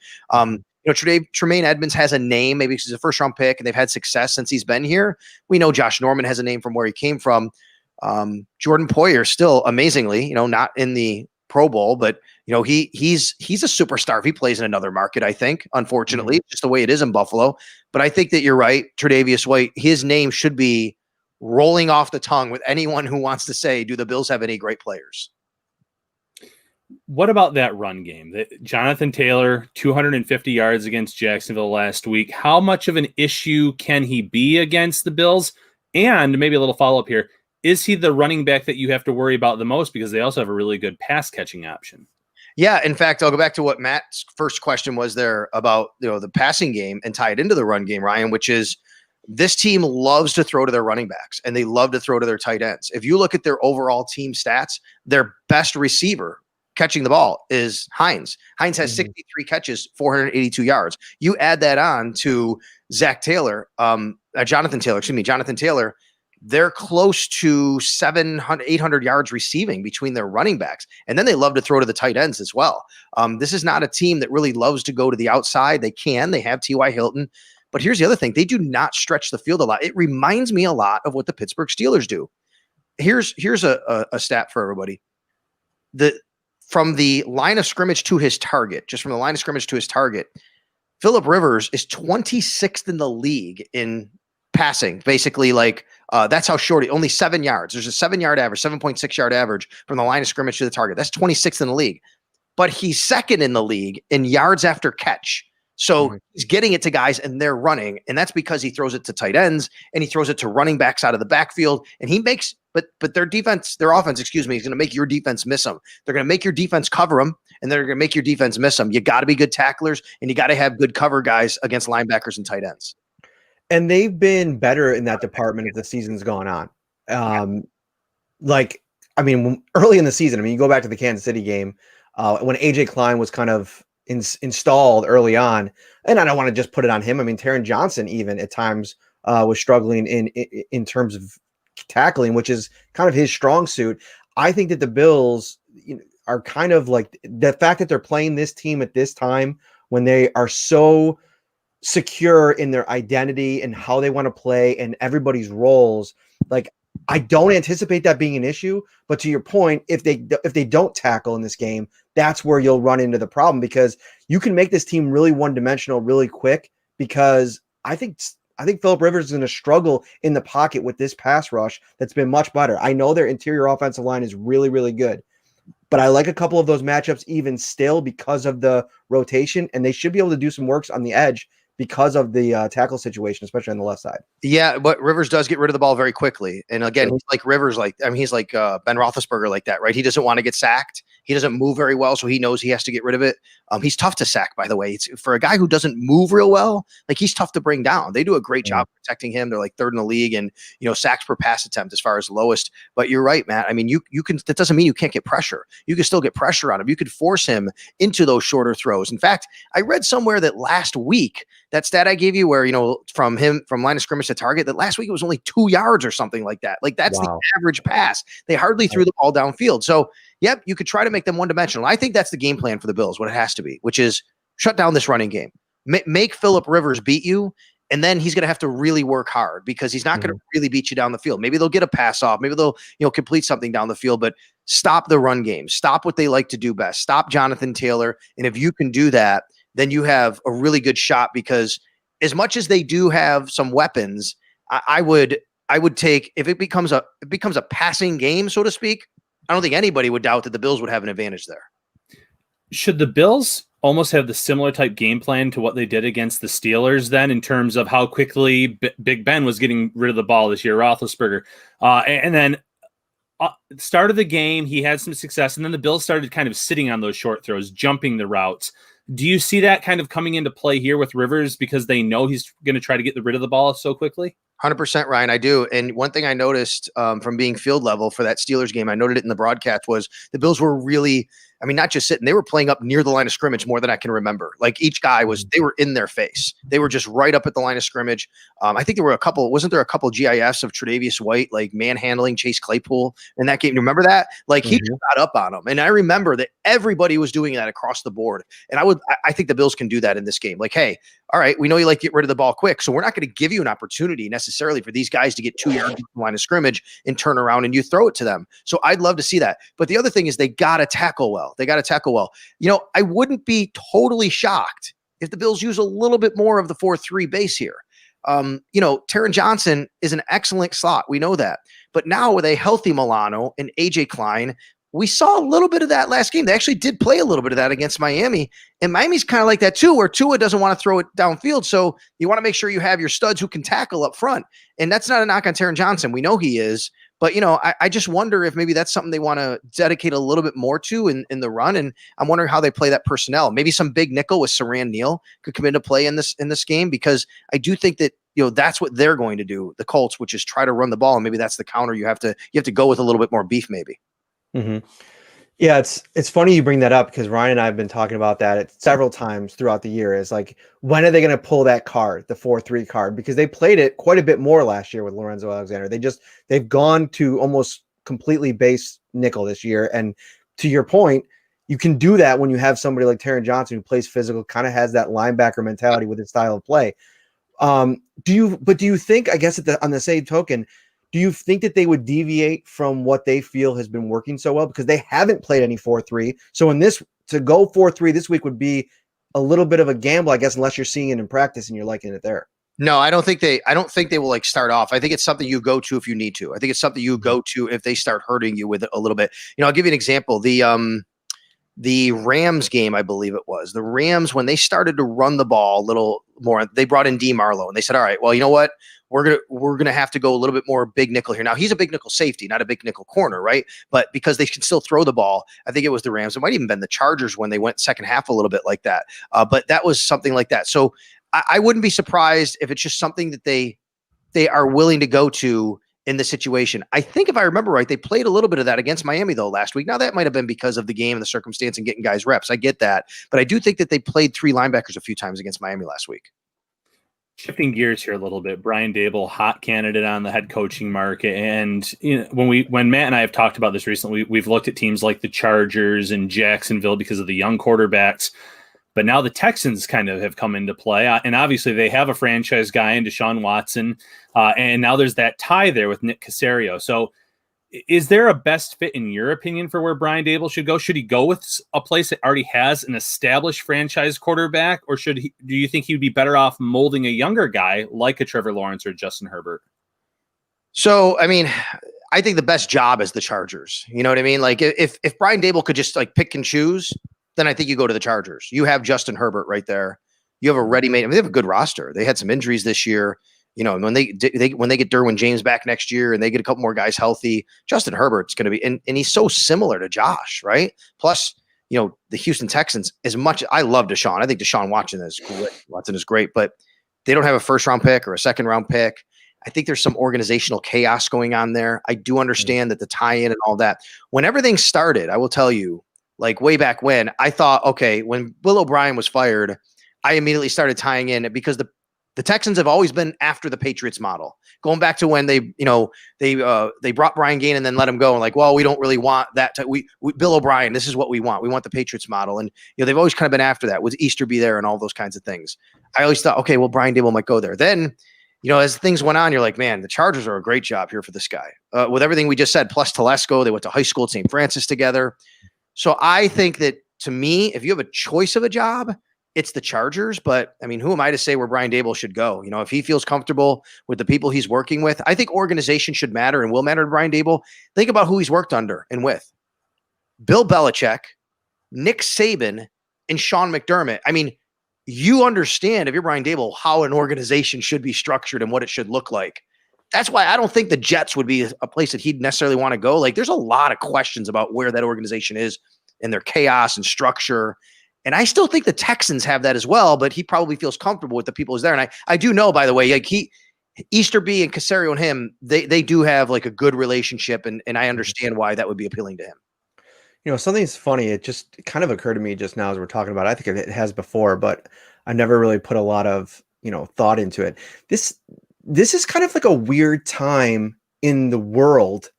Tremaine Edmonds has a name, maybe because he's a first round pick and they've had success since he's been here. We know Josh Norman has a name from where he came from. Jordan Poyer still amazingly, not in the Pro Bowl, but he's a superstar if he plays in another market, I think, unfortunately, just the way it is in Buffalo. But I think that you're right. Tre'Davious White, his name should be rolling off the tongue with anyone who wants to say, do the Bills have any great players? What about that run game? Jonathan Taylor, 250 yards against Jacksonville last week. How much of an issue can he be against the Bills? And maybe a little follow-up here. Is he the running back that you have to worry about the most, because they also have a really good pass catching option? Yeah. In fact, I'll go back to what Matt's first question was there about, the passing game and tie it into the run game, Ryan, which is this team loves to throw to their running backs and they love to throw to their tight ends. If you look at their overall team stats, their best receiver catching the ball is Hines. Hines has 63 catches, 482 yards. You add that on to Jonathan Taylor, they're close to 700, 800 yards receiving between their running backs. And then they love to throw to the tight ends as well. This is not a team that really loves to go to the outside. They have T.Y. Hilton. But here's the other thing. They do not stretch the field a lot. It reminds me a lot of what the Pittsburgh Steelers do. Here's a stat for everybody. From the line of scrimmage to his target, Phillip Rivers is 26th in the league in passing. Basically, like that's how short. Only 7 yards. There's a 7-yard average, 7.6 yard average from the line of scrimmage to the target. That's 26th in the league. But he's second in the league in yards after catch. So he's getting it to guys and they're running. And that's because he throws it to tight ends and he throws it to running backs out of the backfield. And he makes, but their offense, is going to make your defense miss them. They're going to make your defense cover them and they're going to make your defense miss them. You got to be good tacklers and you got to have good cover guys against linebackers and tight ends. And they've been better in that department as the season's gone on. Early in the season, you go back to the Kansas City game when AJ Klein was kind of installed early on, and I don't want to just put it on him. Taron Johnson even at times was struggling in terms of tackling, which is kind of his strong suit. I think that the Bills are kind of like the fact that they're playing this team at this time when they are so secure in their identity and how they want to play and everybody's roles. Like, I don't anticipate that being an issue, but to your point, if they don't tackle in this game, that's where you'll run into the problem, because you can make this team really one-dimensional really quick, because I think Phillip Rivers is going to struggle in the pocket with this pass rush that's been much better. I know their interior offensive line is really, really good, but I like a couple of those matchups even still because of the rotation, and they should be able to do some works on the edge because of the tackle situation, especially on the left side. Yeah, but Rivers does get rid of the ball very quickly. And again, he's like Rivers, he's like Ben Roethlisberger like that, right? He doesn't want to get sacked. He doesn't move very well, so he knows he has to get rid of it. He's tough to sack, by the way. It's, for a guy who doesn't move real well, like, he's tough to bring down. They do a great job protecting him. They're like third in the league and, sacks per pass attempt as far as lowest. But you're right, Matt. You can, that doesn't mean you can't get pressure. You can still get pressure on him. You could force him into those shorter throws. In fact, I read somewhere that last week, that stat I gave you where, from line of scrimmage to target, that last week it was only 2 yards or something like that. Like, that's the average pass. They hardly threw the ball downfield. So, yep, you could try to make them one-dimensional. I think that's the game plan for the Bills, what it has to be, which is shut down this running game. Make Phillip Rivers beat you, and then he's going to have to really work hard, because he's not going to really beat you down the field. Maybe they'll get a pass off. Maybe they'll complete something down the field, but stop the run game. Stop what they like to do best. Stop Jonathan Taylor. And if you can do that, then you have a really good shot, because as much as they do have some weapons, I would take, if it becomes a passing game, so to speak, I don't think anybody would doubt that the Bills would have an advantage there. Should the Bills almost have the similar type game plan to what they did against the Steelers then, in terms of how quickly Big Ben was getting rid of the ball this year, Roethlisberger? And then start of the game, he had some success, and then the Bills started kind of sitting on those short throws, jumping the routes. Do you see that kind of coming into play here with Rivers, because they know he's going to try to get rid of the ball so quickly? 100%, Ryan, I do. And one thing I noticed from being field level for that Steelers game, I noted it in the broadcast, was the Bills were really, not just sitting, they were playing up near the line of scrimmage more than I can remember. Like, each guy they were in their face. They were just right up at the line of scrimmage. I think wasn't there a couple GIFs of Tre'Davious White, like, manhandling Chase Claypool in that game? Remember that? Like, he just got up on him. And I remember that everybody was doing that across the board. And I think the Bills can do that in this game. Like, hey, all right, we know you like to get rid of the ball quick, so we're not going to give you an opportunity necessarily for these guys to get 2 yards from the line of scrimmage and turn around and you throw it to them. So I'd love to see that. But the other thing is they got to tackle well. I wouldn't be totally shocked if the Bills use a little bit more of the 4-3 base here. Taron Johnson is an excellent slot. We know that. But now with a healthy Milano and AJ Klein, we saw a little bit of that last game. They actually did play a little bit of that against Miami. And Miami's kind of like that too, where Tua doesn't want to throw it downfield. So you want to make sure you have your studs who can tackle up front. And that's not a knock on Taron Johnson. We know he is. But, I just wonder if maybe that's something they want to dedicate a little bit more to in the run. And I'm wondering how they play that personnel. Maybe some big nickel with Saran Neal could come into play in this game, because I do think that, that's what they're going to do, the Colts, which is try to run the ball. And maybe that's the counter. You have to go with a little bit more beef, maybe. Mm-hmm. Yeah, it's funny you bring that up, because Ryan and I have been talking about that several times throughout the year. Is like, when are they going to pull that card, the 4-3 card? Because they played it quite a bit more last year with Lorenzo Alexander. They've gone to almost completely base nickel this year. And to your point, you can do that when you have somebody like Taron Johnson, who plays physical, kind of has that linebacker mentality with his style of play. Do you think, I guess on the same token, do you think that they would deviate from what they feel has been working so well? Because they haven't played any 4-3. So to go 4-3 this week would be a little bit of a gamble, I guess, unless you're seeing it in practice and you're liking it there. No, I don't think they will like start off. I think it's something you go to if you need to. I think it's something you go to if they start hurting you with it a little bit. I'll give you an example. The Rams game, I believe it was. The Rams, when they started to run the ball a little more, they brought in D. Marlowe and they said, all right, well, you know what? We're gonna have to go a little bit more big nickel here. Now he's a big nickel safety, not a big nickel corner, right? But because they can still throw the ball, I think it was the Rams. It might even been the Chargers when they went second half a little bit like that. But that was something like that. So I wouldn't be surprised if it's just something that they are willing to go to in the situation. I think if I remember right, they played a little bit of that against Miami though last week. Now that might have been because of the game and the circumstance and getting guys reps. I get that. But I do think that they played 3 linebackers a few times against Miami last week. Shifting gears here a little bit, Brian Daboll, hot candidate on the head coaching market. And when Matt and I have talked about this recently, we've looked at teams like the Chargers and Jacksonville because of the young quarterbacks. But now the Texans kind of have come into play. And obviously they have a franchise guy in Deshaun Watson. And now there's that tie there with Nick Caserio. So is there a best fit in your opinion for where Brian Daboll should go? Should he go with a place that already has an established franchise quarterback? Or do you think he'd be better off molding a younger guy like a Trevor Lawrence or Justin Herbert? So, I mean, I think the best job is the Chargers. You know what I mean? Like if Brian Daboll could just like pick and choose, then I think you go to the Chargers. You have Justin Herbert right there. You have a ready-made. I mean, they have a good roster. They had some injuries this year. And when they get Derwin James back next year and they get a couple more guys healthy, Justin Herbert's going to be, and he's so similar to Josh, right? Plus, the Houston Texans, as much I love Deshaun, I think Deshaun Watson is great, but they don't have a first-round pick or a second-round pick. I think there's some organizational chaos going on there. I do understand that the tie-in and all that. When everything started, I will tell you, like way back when, I thought, okay, when Bill O'Brien was fired, I immediately started tying in because the Texans have always been after the Patriots model, going back to when they brought Brian Gaine and then let him go and like, well, we don't really want that. We Bill O'Brien, this is what we want. We want the Patriots model. And, they've always kind of been after that with Easterby there and all those kinds of things. I always thought, okay, well, Brian Daboll might go there. Then, as things went on, you're like, man, the Chargers are a great job here for this guy. With everything we just said, plus Telesco, they went to high school at St. Francis together. So I think that to me, if you have a choice of a job, it's the Chargers. But I mean, who am I to say where Brian Daboll should go? If he feels comfortable with the people he's working with, I think organization should matter and will matter to Brian Daboll. Think about who he's worked under and with. Bill Belichick, Nick Saban, and Sean McDermott. I mean, you understand, if you're Brian Daboll, how an organization should be structured and what it should look like. That's why I don't think the Jets would be a place that he'd necessarily want to go. Like, there's a lot of questions about where that organization is and their chaos and structure. And I still think the Texans have that as well, but he probably feels comfortable with the people who's there. And I do know, by the way, like Easterby and Caserio and him, they do have like a good relationship, and I understand why that would be appealing to him. Something's funny. It just kind of occurred to me just now as we're talking about it. I think it has before, but I never really put a lot of, thought into it. This is kind of like a weird time in the world,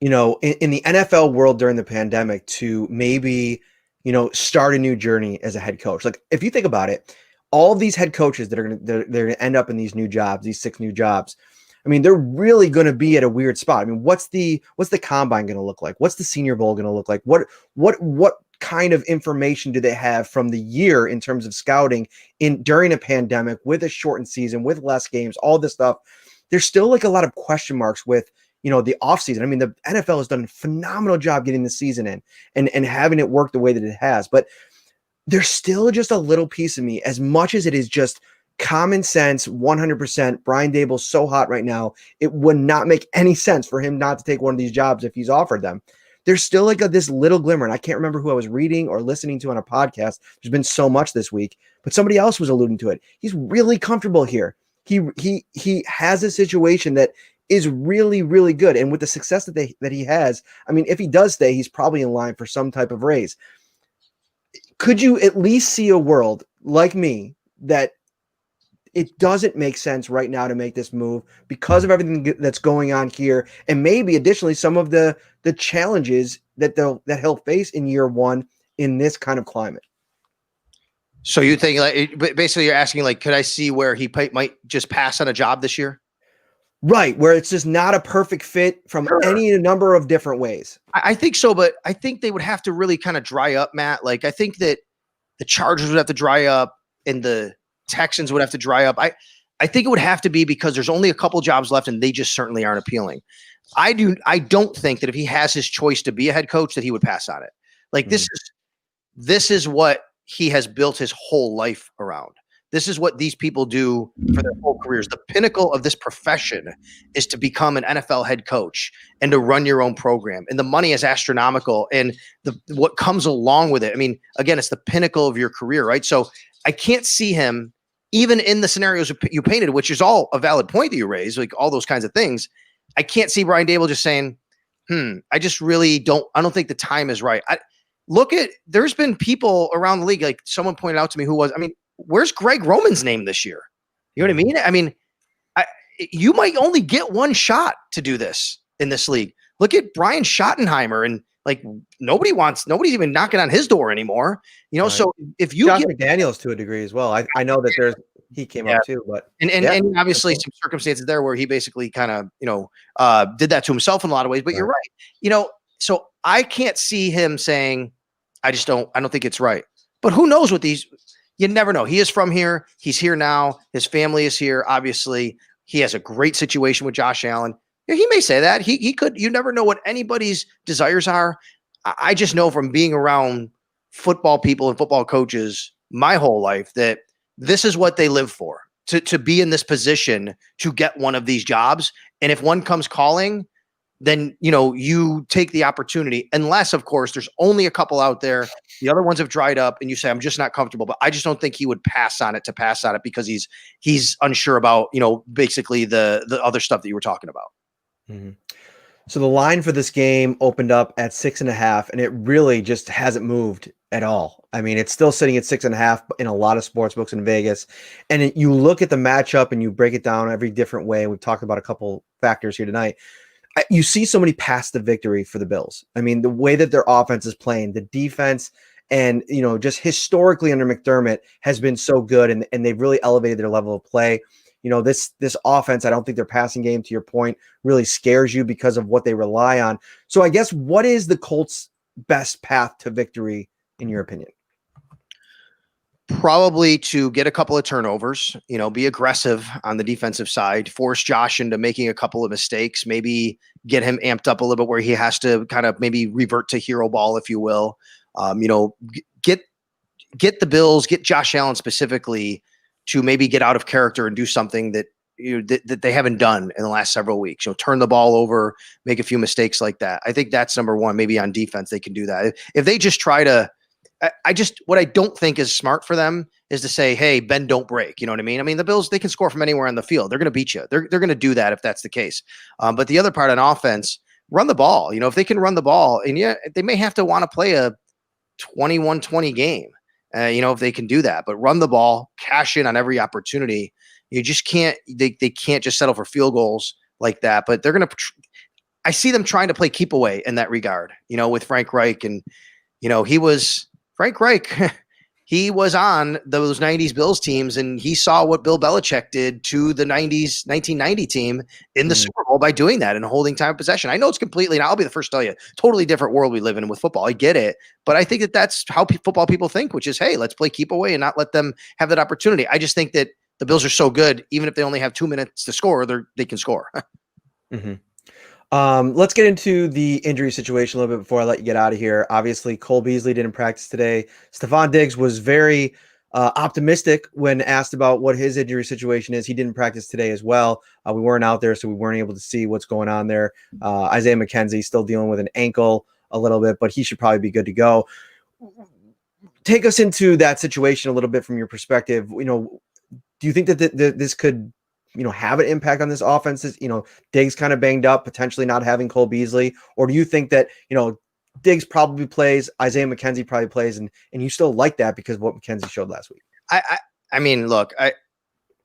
in the NFL world during the pandemic to maybe, start a new journey as a head coach. Like if you think about it, all of these head coaches that are they're going to end up in these new jobs, these 6 new jobs. I mean, they're really going to be at a weird spot. I mean, what's the combine going to look like? What's the Senior Bowl going to look like? What kind of information do they have from the year in terms of scouting during a pandemic with a shortened season, with less games, all this stuff? There's still like a lot of question marks with, the offseason. I mean, the NFL has done a phenomenal job getting the season in and having it work the way that it has, but there's still just a little piece of me, as much as it is just common sense, 100%. Brian Daboll's so hot right now, it would not make any sense for him not to take one of these jobs if he's offered them. There's still like this little glimmer, and I can't remember who I was reading or listening to on a podcast. There's been so much this week, but somebody else was alluding to it. He's really comfortable here. He has a situation that is really, really good, and with the success that he has, I mean, if he does stay, he's probably in line for some type of raise. Could you at least see a world like me that it doesn't make sense right now to make this move because of everything that's going on here, and maybe additionally some of the challenges that he'll face in year 1 in this kind of climate? So you think, like, basically you're asking, like, could I see where he might just pass on a job this year? Right, where it's just not a perfect fit from any number of different ways. I think so, but I think they would have to really kind of dry up, Matt. Like, I think that the Chargers would have to dry up and the Texans would have to dry up. I think it would have to be because there's only a couple jobs left and they just certainly aren't appealing. I don't think that if he has his choice to be a head coach that he would pass on it. Like this is what he has built his whole life around. This is what these people do for their whole careers. The pinnacle of this profession is to become an NFL head coach and to run your own program. And the money is astronomical. And what comes along with it, I mean, again, it's the pinnacle of your career, right? So I can't see him, even in the scenarios you painted, which is all a valid point that you raised, like all those kinds of things. I can't see Brian Daboll just saying, I just really don't think the time is right. There's been people around the league, like someone pointed out to me where's Greg Roman's name this year? You know what I mean? I mean, you might only get one shot to do this in this league. Look at Brian Schottenheimer, and like nobody's even knocking on his door anymore. You know, right. So if you Josh McDaniels to a degree as well. I know that he came up too, but and obviously some circumstances there where he basically kind of did that to himself in a lot of ways. But you're right. You know, so I can't see him saying, I don't think it's right. But who knows what you never know. He is from here. He's here now. His family is here. Obviously, he has a great situation with Josh Allen. He may say that. He could. You never know what anybody's desires are. I just know from being around football people and football coaches my whole life that this is what they live for, to be in this position to get one of these jobs. And if one comes calling, then, you take the opportunity, unless, of course, there's only a couple out there. The other ones have dried up and you say, I'm just not comfortable, but I just don't think he would pass on it because he's unsure about, basically the other stuff that you were talking about. Mm-hmm. So the line for this game opened up at 6.5, and it really just hasn't moved at all. I mean, it's still sitting at 6.5 in a lot of sports books in Vegas. And you look at the matchup and you break it down every different way. We've talked about a couple factors here tonight. You see so many paths to victory for the Bills. I mean, the way that their offense is playing, the defense, and just historically under McDermott has been so good, and they've really elevated their level of play. This offense, I don't think their passing game, to your point, really scares you because of what they rely on. So I guess, what is the Colts' best path to victory in your opinion? Probably to get a couple of turnovers, be aggressive on the defensive side, force Josh into making a couple of mistakes, maybe get him amped up a little bit where he has to kind of maybe revert to hero ball, if you will. Get the Bills, get Josh Allen specifically to maybe get out of character and do something that that they haven't done in the last several weeks. Turn the ball over, make a few mistakes like that. I think that's number one. Maybe on defense they can do that. If they just try to, what I don't think is smart for them is to say, hey, bend, don't break. You know what I mean? I mean, the Bills, they can score from anywhere on the field. They're going to beat you. They're going to do that if that's the case. But the other part on offense, run the ball. If they can run the ball, and they may have to want to play a 21-20 game, if they can do that. But run the ball, cash in on every opportunity. You just can't, they can't just settle for field goals like that. But they're going to, I see them trying to play keep away in that regard, with Frank Reich. And, Frank Reich, he was on those 90s Bills teams, and he saw what Bill Belichick did to the 90s 1990 team in the Super Bowl by doing that and holding time of possession. I know it's completely, and I'll be the first to tell you, totally different world we live in with football. I get it, but I think that that's how football people think, which is, hey, let's play keep away and not let them have that opportunity. I just think that the Bills are so good, even if they only have 2 minutes to score, they can score. Mm-hmm. Let's get into the injury situation a little bit before I let you get out of here. Obviously, Cole Beasley didn't practice today. Stefon Diggs was very optimistic when asked about what his injury situation is. He didn't practice today as well. We weren't out there, so we weren't able to see what's going on there. Isaiah McKenzie still dealing with an ankle a little bit, but he should probably be good to go. Take us into that situation a little bit from your perspective. Do you think that this could have an impact on this offense? Diggs kind of banged up, potentially not having Cole Beasley, or do you think that, Diggs probably plays, Isaiah McKenzie probably plays, and you still like that because of what McKenzie showed last week? I mean, look, I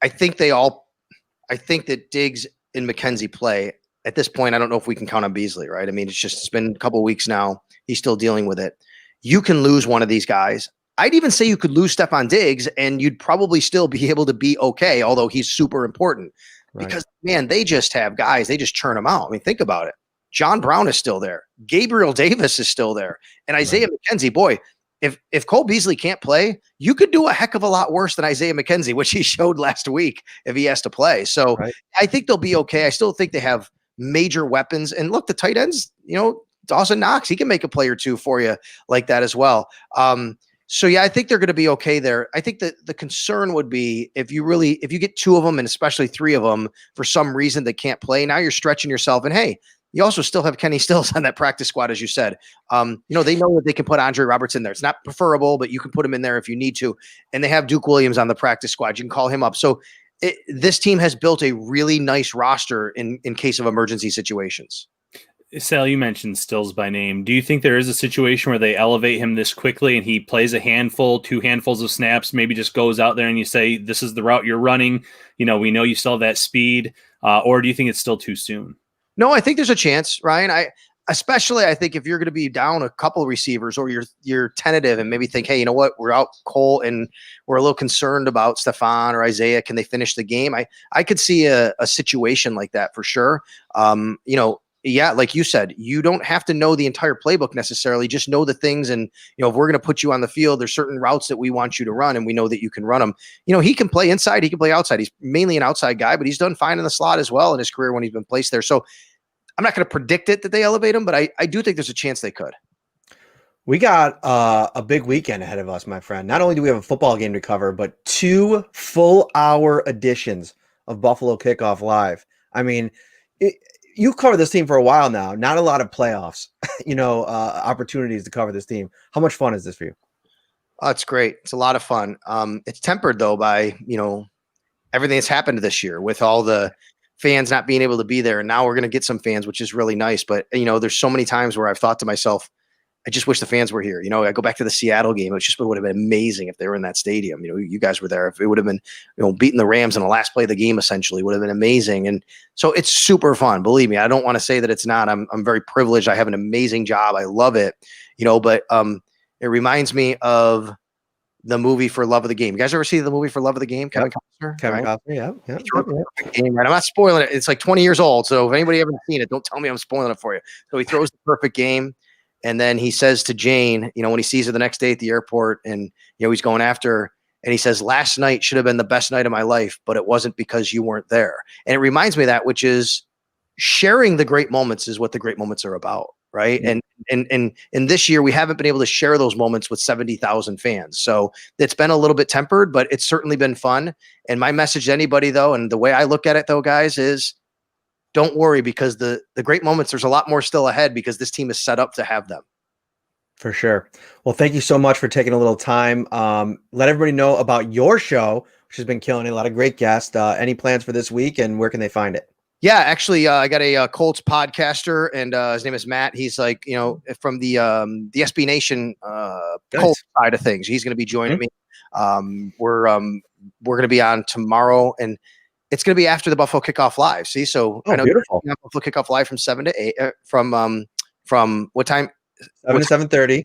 think that Diggs and McKenzie play. At this point, I don't know if we can count on Beasley, right? I mean, it's been a couple of weeks now. He's still dealing with it. You can lose one of these guys. I'd even say you could lose Stefon Diggs and you'd probably still be able to be okay, although he's super important. Right. Because, man, they just have guys. They just churn them out. I mean, think about it. John Brown is still there. Gabriel Davis is still there. And Isaiah McKenzie, boy, if Cole Beasley can't play, you could do a heck of a lot worse than Isaiah McKenzie, which he showed last week if he has to play. So Right. I think they'll be okay. I still think they have major weapons. And look, the tight ends, Dawson Knox, he can make a play or two for you like that as well. So yeah, I think they're going to be okay there. I think that the concern would be if you get two of them and especially three of them for some reason they can't play, now you're stretching yourself. And hey, you also still have Kenny Stills on that practice squad, as you said. They know that they can put Andre Roberts in there. It's not preferable, but you can put him in there if you need to. And they have Duke Williams on the practice squad. You can call him up. So this team has built a really nice roster in case of emergency situations. Sal, you mentioned Stills by name. Do you think there is a situation where they elevate him this quickly and he plays a two handfuls of snaps, maybe just goes out there and you say, this is the route you're running? We know you still have that speed. Or do you think it's still too soon? No, I think there's a chance, Ryan. I think if you're going to be down a couple of receivers or you're tentative and maybe think, hey, you know what, we're out Cole and we're a little concerned about Stefon or Isaiah. Can they finish the game? I could see a situation like that for sure. Yeah, like you said, you don't have to know the entire playbook necessarily. Just know the things. And, if we're going to put you on the field, there's certain routes that we want you to run and we know that you can run them. He can play inside. He can play outside. He's mainly an outside guy, but he's done fine in the slot as well in his career when he's been placed there. So I'm not going to predict it that they elevate him, but I do think there's a chance they could. We got a big weekend ahead of us, my friend. Not only do we have a football game to cover, but 2 full-hour editions of Buffalo Kickoff Live. I mean, you've covered this team for a while now. Not a lot of playoffs, opportunities to cover this team. How much fun is this for you? Oh, it's great. It's a lot of fun. It's tempered though by, everything that's happened this year with all the fans not being able to be there. And now we're going to get some fans, which is really nice. But, there's so many times where I've thought to myself, I just wish the fans were here. I go back to the Seattle game. It would have been amazing if they were in that stadium. You guys were there. If it would have been, beating the Rams in the last play of the game, essentially would have been amazing. And so it's super fun. Believe me, I don't want to say that it's not. I'm very privileged. I have an amazing job. I love it. But it reminds me of the movie For Love of the Game. You guys ever see the movie For Love of the Game? Kevin Costner. Kevin Costner. Yeah. Game, right? I'm not spoiling it. It's like 20 years old. So if anybody ever seen it, don't tell me I'm spoiling it for you. So he throws the perfect game. And then he says to Jane, when he sees her the next day at the airport and, he's going after her, and he says, last night should have been the best night of my life, but it wasn't because you weren't there. And it reminds me of that, which is sharing the great moments is what the great moments are about. Right. Mm-hmm. And this year we haven't been able to share those moments with 70,000 fans. So it's been a little bit tempered, but it's certainly been fun. And my message to anybody though, and the way I look at it though, guys, is don't worry, because the great moments, there's a lot more still ahead because this team is set up to have them. For sure. Well, thank you so much for taking a little time. Let everybody know about your show, which has been killing it. A lot of great guests. Any plans for this week and where can they find it? Yeah, actually, I got a Colts podcaster and his name is Matt. He's like, from the SB Nation Colts side of things. He's going to be joining me. We're going to be on tomorrow and it's going to be after the Buffalo Kickoff Live. See, so I know beautiful. Buffalo Kickoff Live from 7 to 8. From what time? 7 to 7:30.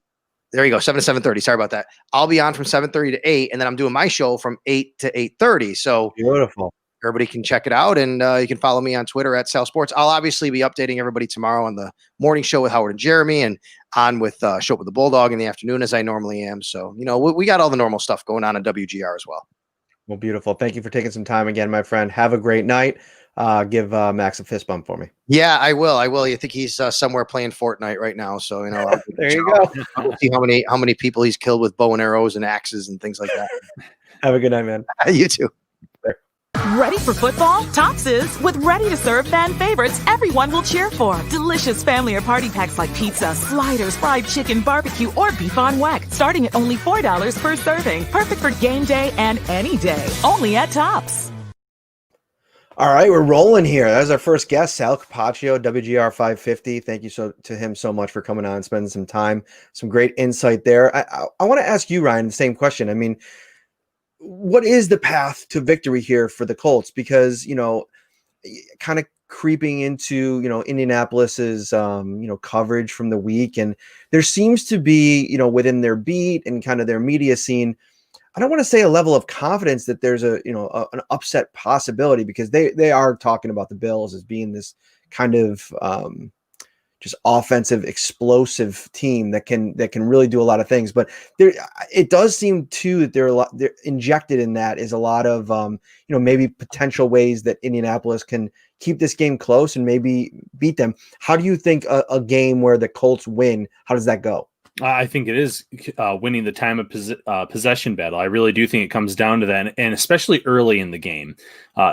There you go, 7 to 7:30. Sorry about that. I'll be on from 7:30 to 8, and then I'm doing my show from 8 to 8:30. So beautiful. Everybody can check it out, and you can follow me on Twitter at Sal Sports. I'll obviously be updating everybody tomorrow on the morning show with Howard and Jeremy, and on with Show Up with the Bulldog in the afternoon as I normally am. So we got all the normal stuff going on WGR as well. Well, beautiful. Thank you for taking some time again, my friend. Have a great night. Give Max a fist bump for me. Yeah, I will. I think he's somewhere playing Fortnite right now. So there you go. I'll see how many people he's killed with bow and arrows and axes and things like that. Have a good night, man. You too. Ready for football? Tops is with ready-to-serve fan favorites everyone will cheer for. Delicious family or party packs like pizza, sliders, fried chicken, barbecue, or beef on weck. Starting at only $4 per serving. Perfect for game day and any day. Only at Tops. All right, we're rolling here. That was our first guest, Sal Capaccio, WGR 550. Thank you to him so much for coming on and spending some time. Some great insight there. I want to ask you, Ryan, the same question. I mean, what is the path to victory here for the Colts? Because, kind of creeping into, Indianapolis's, coverage from the week. And there seems to be, within their beat and kind of their media scene, I don't want to say a level of confidence that there's an upset possibility, because they are talking about the Bills as being this kind of, just offensive, explosive team that can really do a lot of things. But there, it does seem too that they're injected in that is a lot of maybe potential ways that Indianapolis can keep this game close and maybe beat them. How do you think a game where the Colts win, how does that go? I think it is winning the time of possession battle. I really do think it comes down to that, and especially early in the game.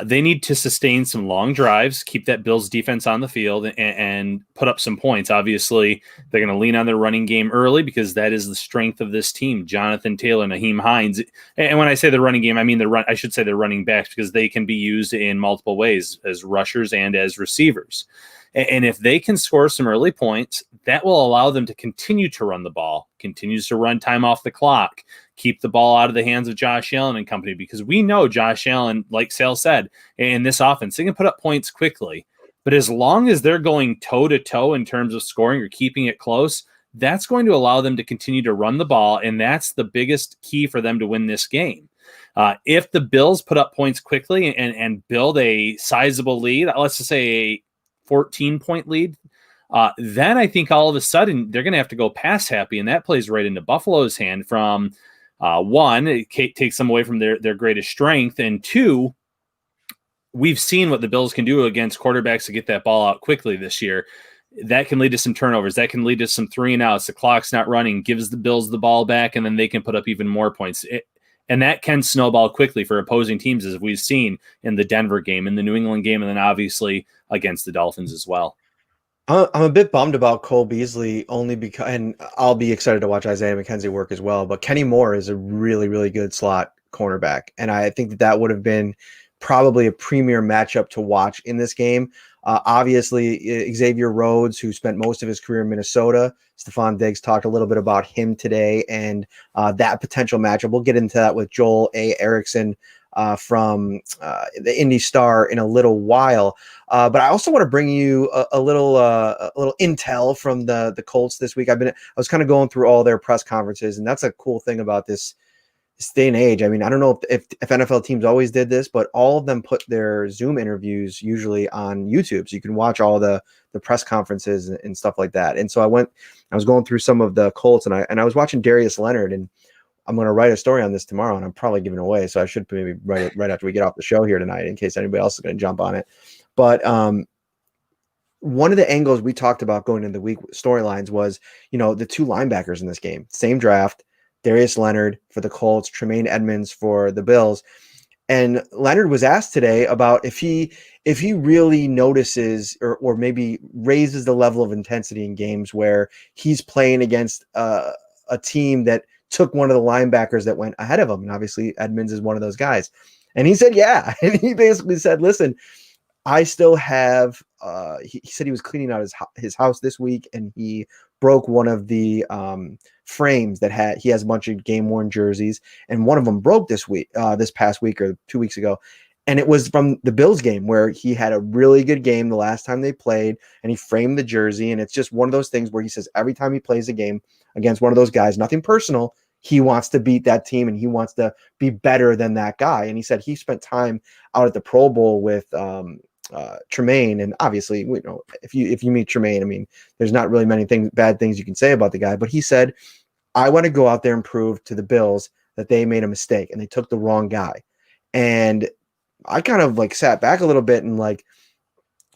They need to sustain some long drives, keep that Bills defense on the field, and put up some points. Obviously, they're going to lean on their running game early because that is the strength of this team. Jonathan Taylor, Naheem Hines. And when I say the running game, I mean I should say the running backs, because they can be used in multiple ways as rushers and as receivers. And if they can score some early points, that will allow them to continue to run the ball, continues to run time off the clock, keep the ball out of the hands of Josh Allen and company, because we know Josh Allen, like Sal said, in this offense, they can put up points quickly. But as long as they're going toe-to-toe in terms of scoring or keeping it close, that's going to allow them to continue to run the ball, and that's the biggest key for them to win this game. If the Bills put up points quickly and build a sizable lead, let's just say a 14-point lead, then I think all of a sudden they're going to have to go pass happy, and that plays right into Buffalo's hand. From one, it takes them away from their greatest strength, and two, we've seen what the Bills can do against quarterbacks to get that ball out quickly this year. That can lead to some turnovers. That can lead to some 3-and-outs. The clock's not running, gives the Bills the ball back, and then they can put up even more points. And that can snowball quickly for opposing teams, as we've seen in the Denver game, in the New England game, and then obviously against the Dolphins as well. I'm a bit bummed about Cole Beasley, only because, and I'll be excited to watch Isaiah McKenzie work as well, but Kenny Moore is a really, really good slot cornerback. And I think that would have been probably a premier matchup to watch in this game. Obviously, Xavier Rhodes, who spent most of his career in Minnesota, Stefon Diggs talked a little bit about him today and that potential matchup. We'll get into that with Joel A. Erickson from the Indy Star in a little while. But I also want to bring you a little intel from the Colts this week. I was kind of going through all their press conferences, and that's a cool thing about this day and age. I mean, I don't know if NFL teams always did this, but all of them put their Zoom interviews usually on YouTube, so you can watch all the press conferences and stuff like that. And so I was going through some of the Colts, and I was watching Darius Leonard, and I'm going to write a story on this tomorrow, and I'm probably giving it away, so I should maybe write it right after we get off the show here tonight, in case anybody else is going to jump on it. But one of the angles we talked about going into the week storylines was, the two linebackers in this game, same draft. Darius Leonard for the Colts, Tremaine Edmonds for the Bills. And Leonard was asked today about if he really notices or maybe raises the level of intensity in games where he's playing against a team that took one of the linebackers that went ahead of him. And obviously Edmonds is one of those guys. And he said, yeah. And he basically said, listen, I still have, he said he was cleaning out his house this week, and he broke one of the frames that he has a bunch of game worn jerseys, and one of them broke this past week or 2 weeks ago. And it was from the Bills game where he had a really good game the last time they played, and he framed the jersey. And it's just one of those things where he says every time he plays a game against one of those guys, nothing personal, he wants to beat that team and he wants to be better than that guy. And he said he spent time out at the Pro Bowl with Tremaine, and obviously, if you meet Tremaine, I mean, there's not really many bad things you can say about the guy. But he said, I want to go out there and prove to the Bills that they made a mistake and they took the wrong guy. And I kind of sat back a little bit and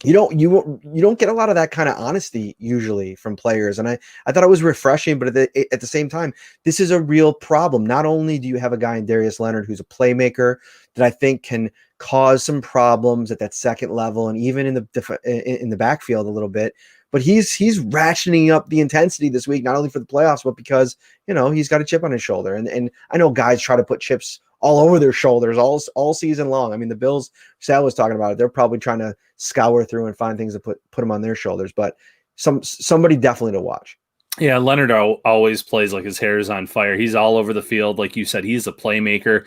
you don't get a lot of that kind of honesty usually from players. And I thought it was refreshing, but at the same time, this is a real problem. Not only do you have a guy in Darius Leonard who's a playmaker that I think can cause some problems at that second level and even in the backfield a little bit, but he's ratcheting up the intensity this week, not only for the playoffs, but because, he's got a chip on his shoulder. And I know guys try to put chips all over their shoulders all season long. I mean, the Bills, Sal was talking about it, they're probably trying to scour through and find things to put them on their shoulders, but somebody definitely to watch. Yeah, Leonard always plays like his hair is on fire. He's all over the field. Like you said, he's a playmaker.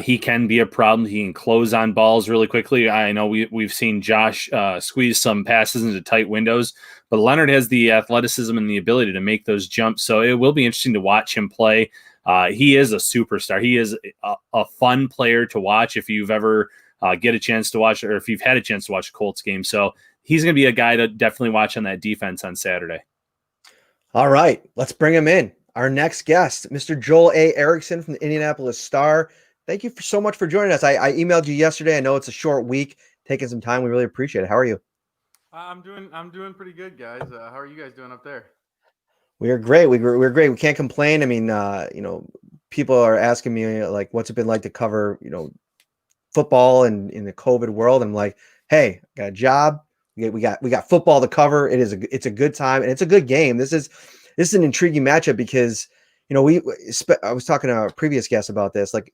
He can be a problem. He can close on balls really quickly. I know we've seen Josh squeeze some passes into tight windows, but Leonard has the athleticism and the ability to make those jumps. So it will be interesting to watch him play. He is a superstar. He is a fun player to watch if you've ever get a chance to watch, or if you've had a chance to watch a Colts game. So he's going to be a guy to definitely watch on that defense on Saturday. All right, let's bring him in. Our next guest, Mr. Joel A. Erickson from the Indianapolis Star. Thank you so much for joining us. I emailed you yesterday. I know it's a short week, taking some time. We really appreciate it. How are you? I'm doing pretty good, guys. How are you guys doing up there? We are great. We're great. We can't complain. I mean, people are asking me like, what's it been like to cover, football and in the COVID world? I'm like, hey, got a job. We got football to cover. It's a good time and it's a good game. This is an intriguing matchup because, I was talking to a previous guest about this, like,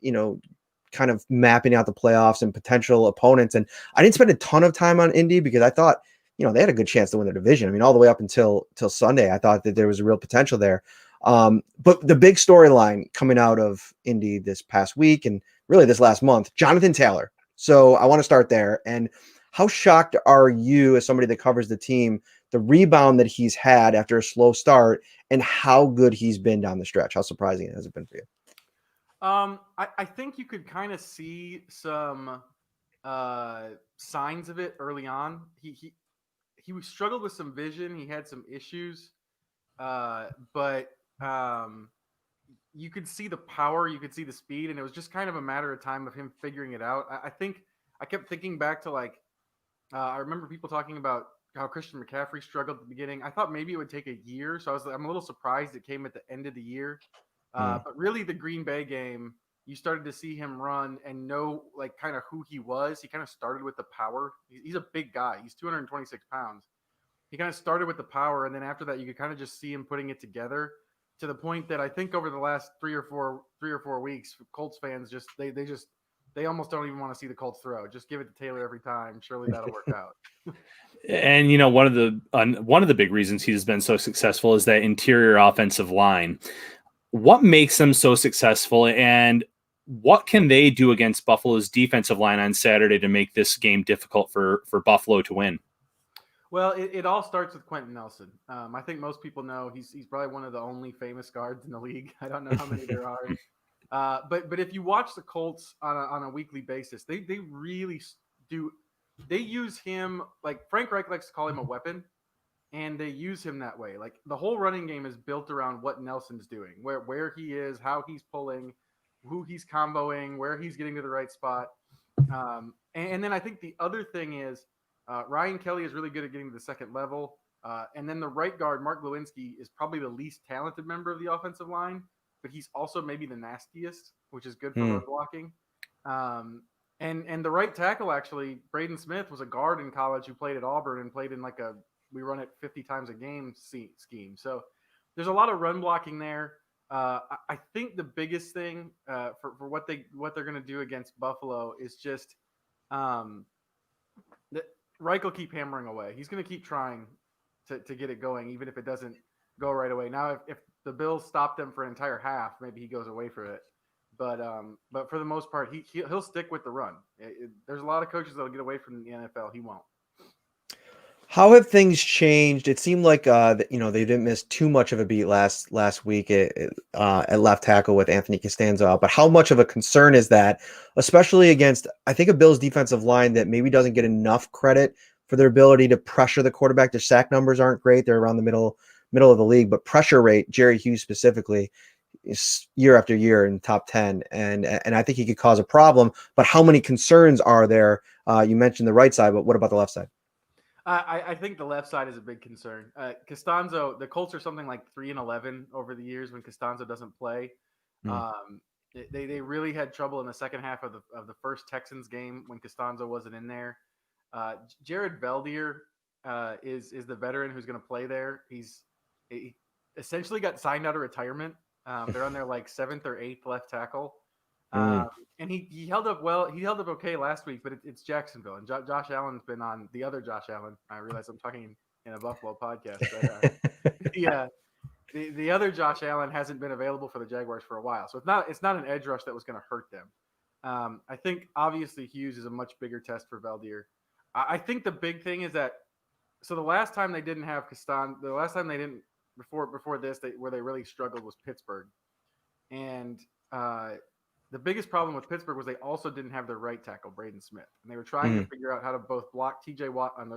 kind of mapping out the playoffs and potential opponents. And I didn't spend a ton of time on Indy because I thought, they had a good chance to win their division. I mean, all the way up until Sunday, I thought that there was a real potential there. But the big storyline coming out of Indy this past week and really this last month, Jonathan Taylor. So I want to start there. And how shocked are you as somebody that covers the team, the rebound that he's had after a slow start and how good he's been down the stretch? How surprising has it been for you? I think you could kind of see some signs of it early on. He struggled with some vision. He had some issues, but you could see the power, you could see the speed, and it was just kind of a matter of time of him figuring it out. I think I kept thinking back to I remember people talking about how Christian McCaffrey struggled at the beginning. I thought maybe it would take a year, so I'm a little surprised it came at the end of the year. But really, the Green Bay game, you started to see him run and know kind of who he was. He kind of started with the power. He's a big guy. He's 226 pounds. He kind of started with the power, and then after that, you could kind of just see him putting it together to the point that I think over the last three or four weeks, Colts fans they almost don't even want to see the Colts throw. Just give it to Taylor every time. Surely that'll work out. And one of the big reasons he's been so successful is that interior offensive line. What makes them so successful, and what can they do against Buffalo's defensive line on Saturday to make this game difficult for Buffalo to win? Well, it all starts with Quentin Nelson. I think most people know he's probably one of the only famous guards in the league. I don't know how many there are. But if you watch the Colts on a weekly basis, they really do. They use him, like Frank Reich likes to call him a weapon, and they use him that way. Like the whole running game is built around what Nelson's doing, where he is, how he's pulling, who he's comboing, where he's getting to the right spot. And then I think the other thing is Ryan Kelly is really good at getting to the second level. And then the right guard, Mark Lewinsky, is probably the least talented member of the offensive line, but he's also maybe the nastiest, which is good for run blocking. And the right tackle, actually, Braden Smith was a guard in college who played at Auburn and played in we run it 50 times a game scheme. So there's a lot of run blocking there. I think the biggest thing for what they're going to do against Buffalo is just Reich will keep hammering away. He's going to keep trying to get it going, even if it doesn't go right away. Now, if the Bills stop them for an entire half, maybe he goes away for it. But for the most part, he'll stick with the run. There's a lot of coaches that'll get away from the NFL. He won't. How have things changed? It seemed like they didn't miss too much of a beat last week at left tackle with Anthony Costanzo out. But how much of a concern is that, especially against, I think, a Bills defensive line that maybe doesn't get enough credit for their ability to pressure the quarterback? Their sack numbers aren't great; they're around the middle of the league. But pressure rate, Jerry Hughes specifically, is year after year in top 10, and I think he could cause a problem. But how many concerns are there? You mentioned the right side, but what about the left side? I think the left side is a big concern. Costanzo, the Colts are something like 3-11 over the years when Costanzo doesn't play. They really had trouble in the second half of the first Texans game when Costanzo wasn't in there. Jared Veldier is the veteran who's going to play there. He essentially got signed out of retirement. They're on their seventh or eighth left tackle. And he held up well. He held up okay last week, but it's Jacksonville. And Josh Allen's been on the other Josh Allen. I realize I'm talking in a Buffalo podcast. But, the other Josh Allen hasn't been available for the Jaguars for a while. So it's not an edge rush that was going to hurt them. I think obviously Hughes is a much bigger test for Veldier. I think the big thing is that the last time they didn't have Costanzo, the last time they didn't before this, where they really struggled was Pittsburgh. And the biggest problem with Pittsburgh was they also didn't have their right tackle, Braden Smith. And they were trying to figure out how to both block TJ Watt on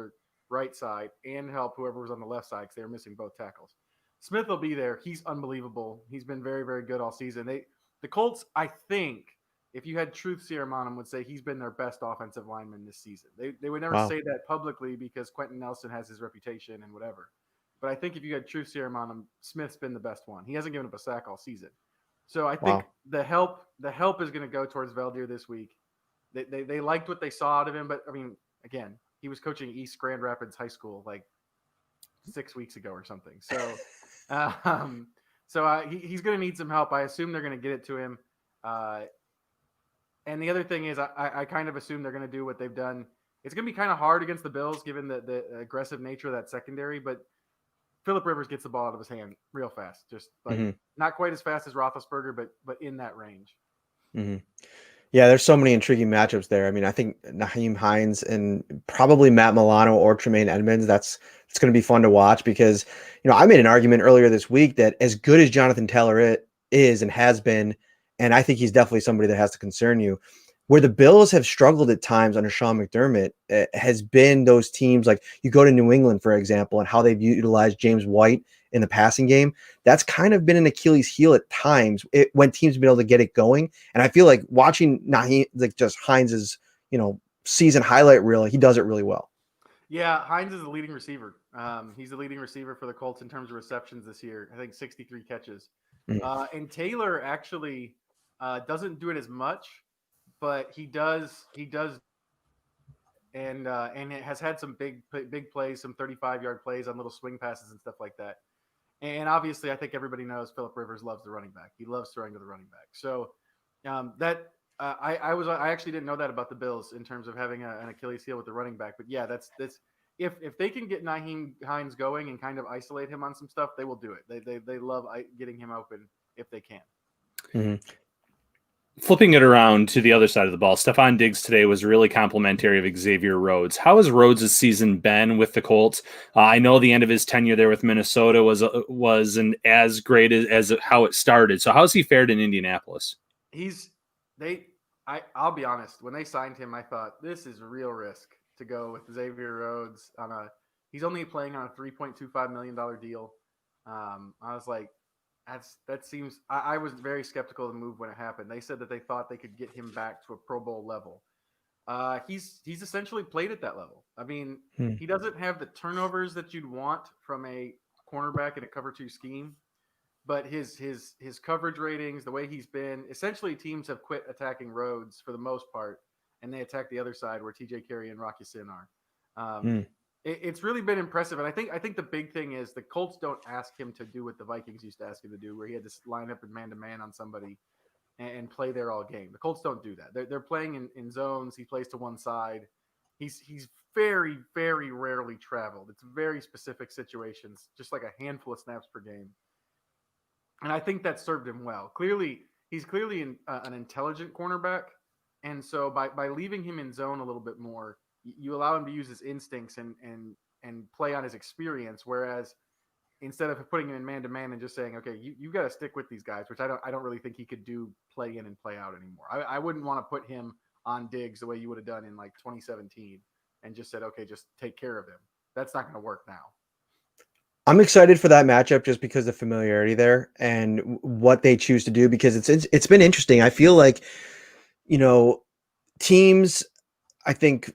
right side and help whoever was on the left side because they were missing both tackles. Smith will be there. He's unbelievable. He's been very, very good all season. The Colts, I think, if you had truth serum on him, would say he's been their best offensive lineman this season. They would never say that publicly because Quentin Nelson has his reputation and whatever. But I think if you had truth serum on him, Smith's been the best one. He hasn't given up a sack all season. So I think the help is going to go towards Valdir this week. They liked what they saw out of him, but I mean, again, he was coaching East Grand Rapids High School like 6 weeks ago or something. So, he's going to need some help. I assume they're going to get it to him. And the other thing is, I kind of assume they're going to do what they've done. It's going to be kind of hard against the Bills, given the aggressive nature of that secondary, but Phillip Rivers gets the ball out of his hand real fast. Just like not quite as fast as Roethlisberger, but in that range. Mm-hmm. Yeah, there's so many intriguing matchups there. I mean, I think Nyheim Hines and probably Matt Milano or Tremaine Edmonds, it's going to be fun to watch because, I made an argument earlier this week that as good as Jonathan Taylor is and has been, and I think he's definitely somebody that has to concern you, where the Bills have struggled at times under Sean McDermott has been those teams like you go to New England, for example, and how they've utilized James White in the passing game. That's kind of been an Achilles heel at times when teams have been able to get it going. And I feel like watching Nyheim, like just Hines's, season highlight reel, he does it really well. Yeah, Hines is the leading receiver. He's the leading receiver for the Colts in terms of receptions this year. I think 63 catches. And Taylor actually doesn't do it as much, but he does, and it has had some big plays, some 35-yard plays on little swing passes and stuff like that. And obviously, I think everybody knows Phillip Rivers loves the running back. He loves throwing to the running back. So I actually didn't know that about the Bills in terms of having an Achilles heel with the running back. But yeah, that's if they can get Nyheim Hines going and kind of isolate him on some stuff, they will do it. They love getting him open if they can. Mm-hmm. Flipping it around to the other side of the ball, Stefon Diggs today was really complimentary of Xavier Rhodes. How has Rhodes' season been with the Colts? I know the end of his tenure there with Minnesota wasn't as great as how it started. So how's he fared in Indianapolis? I'll be honest. When they signed him, I thought this is real risk to go with Xavier Rhodes he's only playing on a $3.25 million deal. I was like, that seems. I was very skeptical of the move when it happened. They said that they thought they could get him back to a Pro Bowl level. He's essentially played at that level. I mean, he doesn't have the turnovers that you'd want from a cornerback in a cover 2 scheme, but his coverage ratings, the way he's been, essentially teams have quit attacking Rhodes for the most part, and they attack the other side where TJ Carey and Rocky Sin are. It's really been impressive. And I think the big thing is the Colts don't ask him to do what the Vikings used to ask him to do, where he had to line up in man-to-man on somebody and play there all game. The Colts don't do that. They're playing in zones. He plays to one side. He's very, very rarely traveled. It's very specific situations, just like a handful of snaps per game. And I think that served him well. He's clearly an intelligent cornerback. And so by leaving him in zone a little bit more, you allow him to use his instincts and play on his experience. Whereas instead of putting him in man-to-man and just saying, okay, you got to stick with these guys, which I don't really think he could do play in and play out anymore. I wouldn't want to put him on Diggs the way you would have done in like 2017 and just said, okay, just take care of him. That's not going to work now. I'm excited for that matchup just because of the familiarity there and what they choose to do, because it's been interesting. I feel like, teams, I think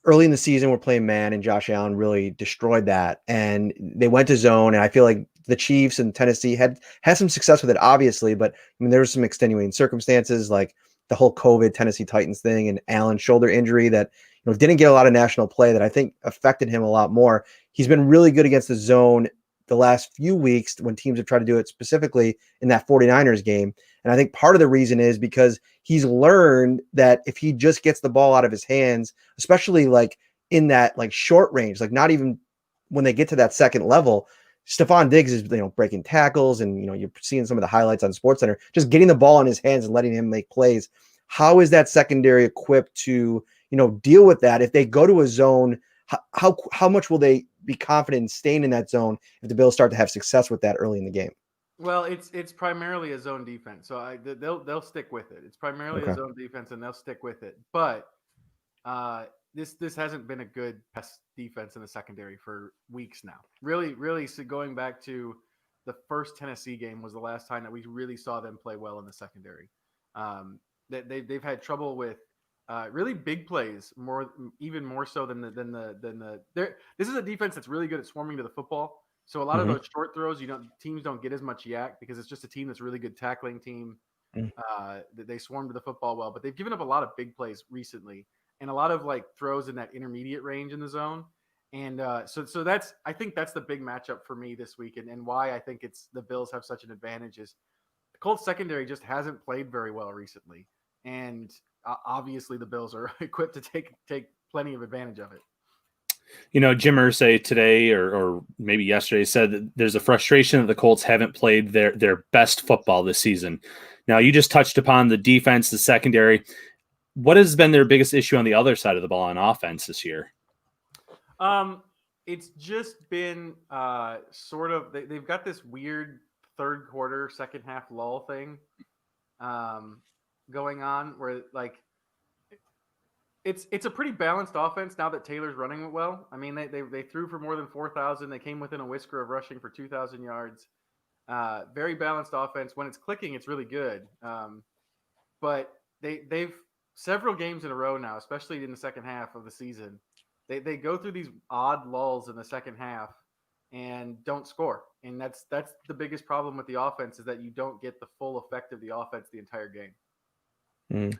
early in the season were playing man, and Josh Allen really destroyed that. And they went to zone, and I feel like the Chiefs and Tennessee had some success with it, obviously, but I mean, there was some extenuating circumstances like the whole COVID Tennessee Titans thing and Allen's shoulder injury that didn't get a lot of national play that I think affected him a lot more. He's been really good against the zone the last few weeks when teams have tried to do it, specifically in that 49ers game. And I think part of the reason is because he's learned that if he just gets the ball out of his hands, especially like in that like short range, like not even when they get to that second level, Stefon Diggs is breaking tackles, and you're seeing some of the highlights on SportsCenter, just getting the ball in his hands and letting him make plays. How is that secondary equipped to deal with that? If they go to a zone, how much will they be confident in staying in that zone if the Bills start to have success with that early in the game? Well, it's primarily a zone defense, so they'll stick with it. It's primarily a zone defense, and they'll stick with it. But this hasn't been a good pass defense in the secondary for weeks now. Really, so going back to the first Tennessee game was the last time that we really saw them play well in the secondary. They've had trouble with really big plays, even more so than the. This is a defense that's really good at swarming to the football. So a lot of those short throws, teams don't get as much yak because it's just a team that's a really good tackling team. They swarm to the football well, but they've given up a lot of big plays recently and a lot of like throws in that intermediate range in the zone. And so I think that's the big matchup for me this week, and why I think it's the Bills have such an advantage is the Colts secondary just hasn't played very well recently, and obviously the Bills are equipped to take plenty of advantage of it. Jim Irsay today or maybe yesterday said that there's a frustration that the Colts haven't played their best football this season. Now, you just touched upon the defense, the secondary. What has been their biggest issue on the other side of the ball on offense this year? It's just been sort of they've got this weird third quarter, second half lull thing going on where like it's a pretty balanced offense now that Taylor's running it well. I mean, they threw for more than 4,000. They came within a whisker of rushing for 2,000 yards. Very balanced offense. When it's clicking, it's really good. But they've several games in a row now, especially in the second half of the season. They go through these odd lulls in the second half and don't score. And that's the biggest problem with the offense is that you don't get the full effect of the offense the entire game.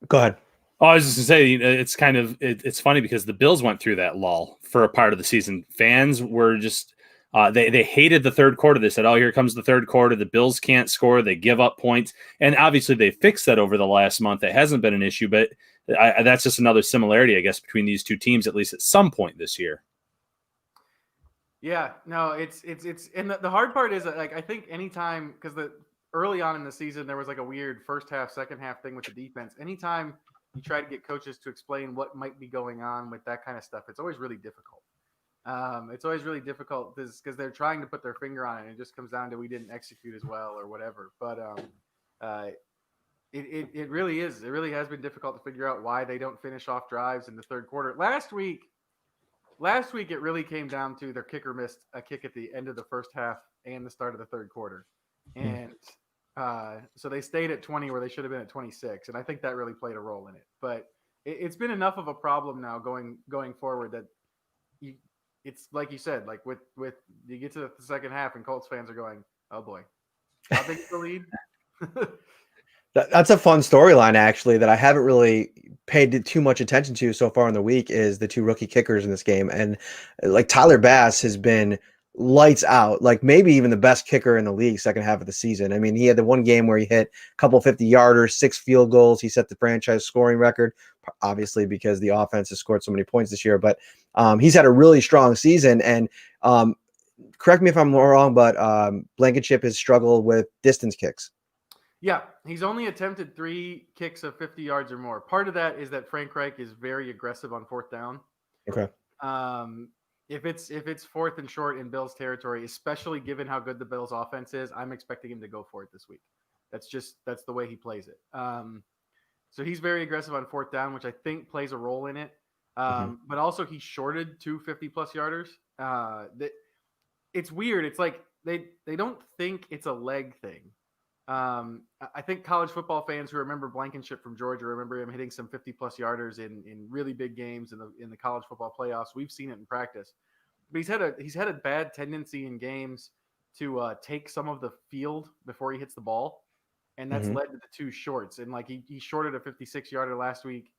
Go ahead. Oh, I was just going to say, it's funny because the Bills went through that lull for a part of the season. Fans were just, they hated the third quarter. They said, oh, here comes the third quarter. The Bills can't score. They give up points. And obviously they fixed that over the last month. It hasn't been an issue, but that's just another similarity, I guess, between these two teams, at least at some point this year. Yeah, no, it's and the hard part is like, I think anytime, because early on in the season, there was like a weird first half, second half thing with the defense. Anytime you try to get coaches to explain what might be going on with that kind of stuff, it's always really difficult. It's always really difficult because they're trying to put their finger on it, and it just comes down to we didn't execute as well or whatever. But it really is. It really has been difficult to figure out why they don't finish off drives in the third quarter. Last week, it really came down to their kicker missed a kick at the end of the first half and the start of the third quarter, and so they stayed at 20 where they should have been at 26, and I think that really played a role in it. But it's been enough of a problem now going forward that it's like you said, like with you get to the second half and Colts fans are going, oh boy, how big is the lead? That's a fun storyline, actually, that I haven't really paid too much attention to so far in the week is the two rookie kickers in this game. And like Tyler Bass has been lights out, like maybe even the best kicker in the league second half of the season. I mean, he had the one game where he hit a couple 50-yarders, 6 field goals. He set the franchise scoring record, obviously because the offense has scored so many points this year. But he's had a really strong season. And correct me if I'm wrong, but Blankenship has struggled with distance kicks. Yeah, he's only attempted 3 kicks of 50 yards or more. Part of that is that Frank Reich is very aggressive on fourth down. Okay. If it's fourth and short in Bills territory, especially given how good the Bills offense is, I'm expecting him to go for it this week. That's the way he plays it. So he's very aggressive on fourth down, which I think plays a role in it. But also he shorted 2 50-plus yarders. It's weird. It's like they don't think it's a leg thing. I think college football fans who remember Blankenship from Georgia remember him hitting some 50-plus yarders in really big games in the college football playoffs. We've seen it in practice, but he's had a bad tendency in games to take some of the field before he hits the ball, and that's led to the 2 shorts. And like he shorted a 56-yarder last week.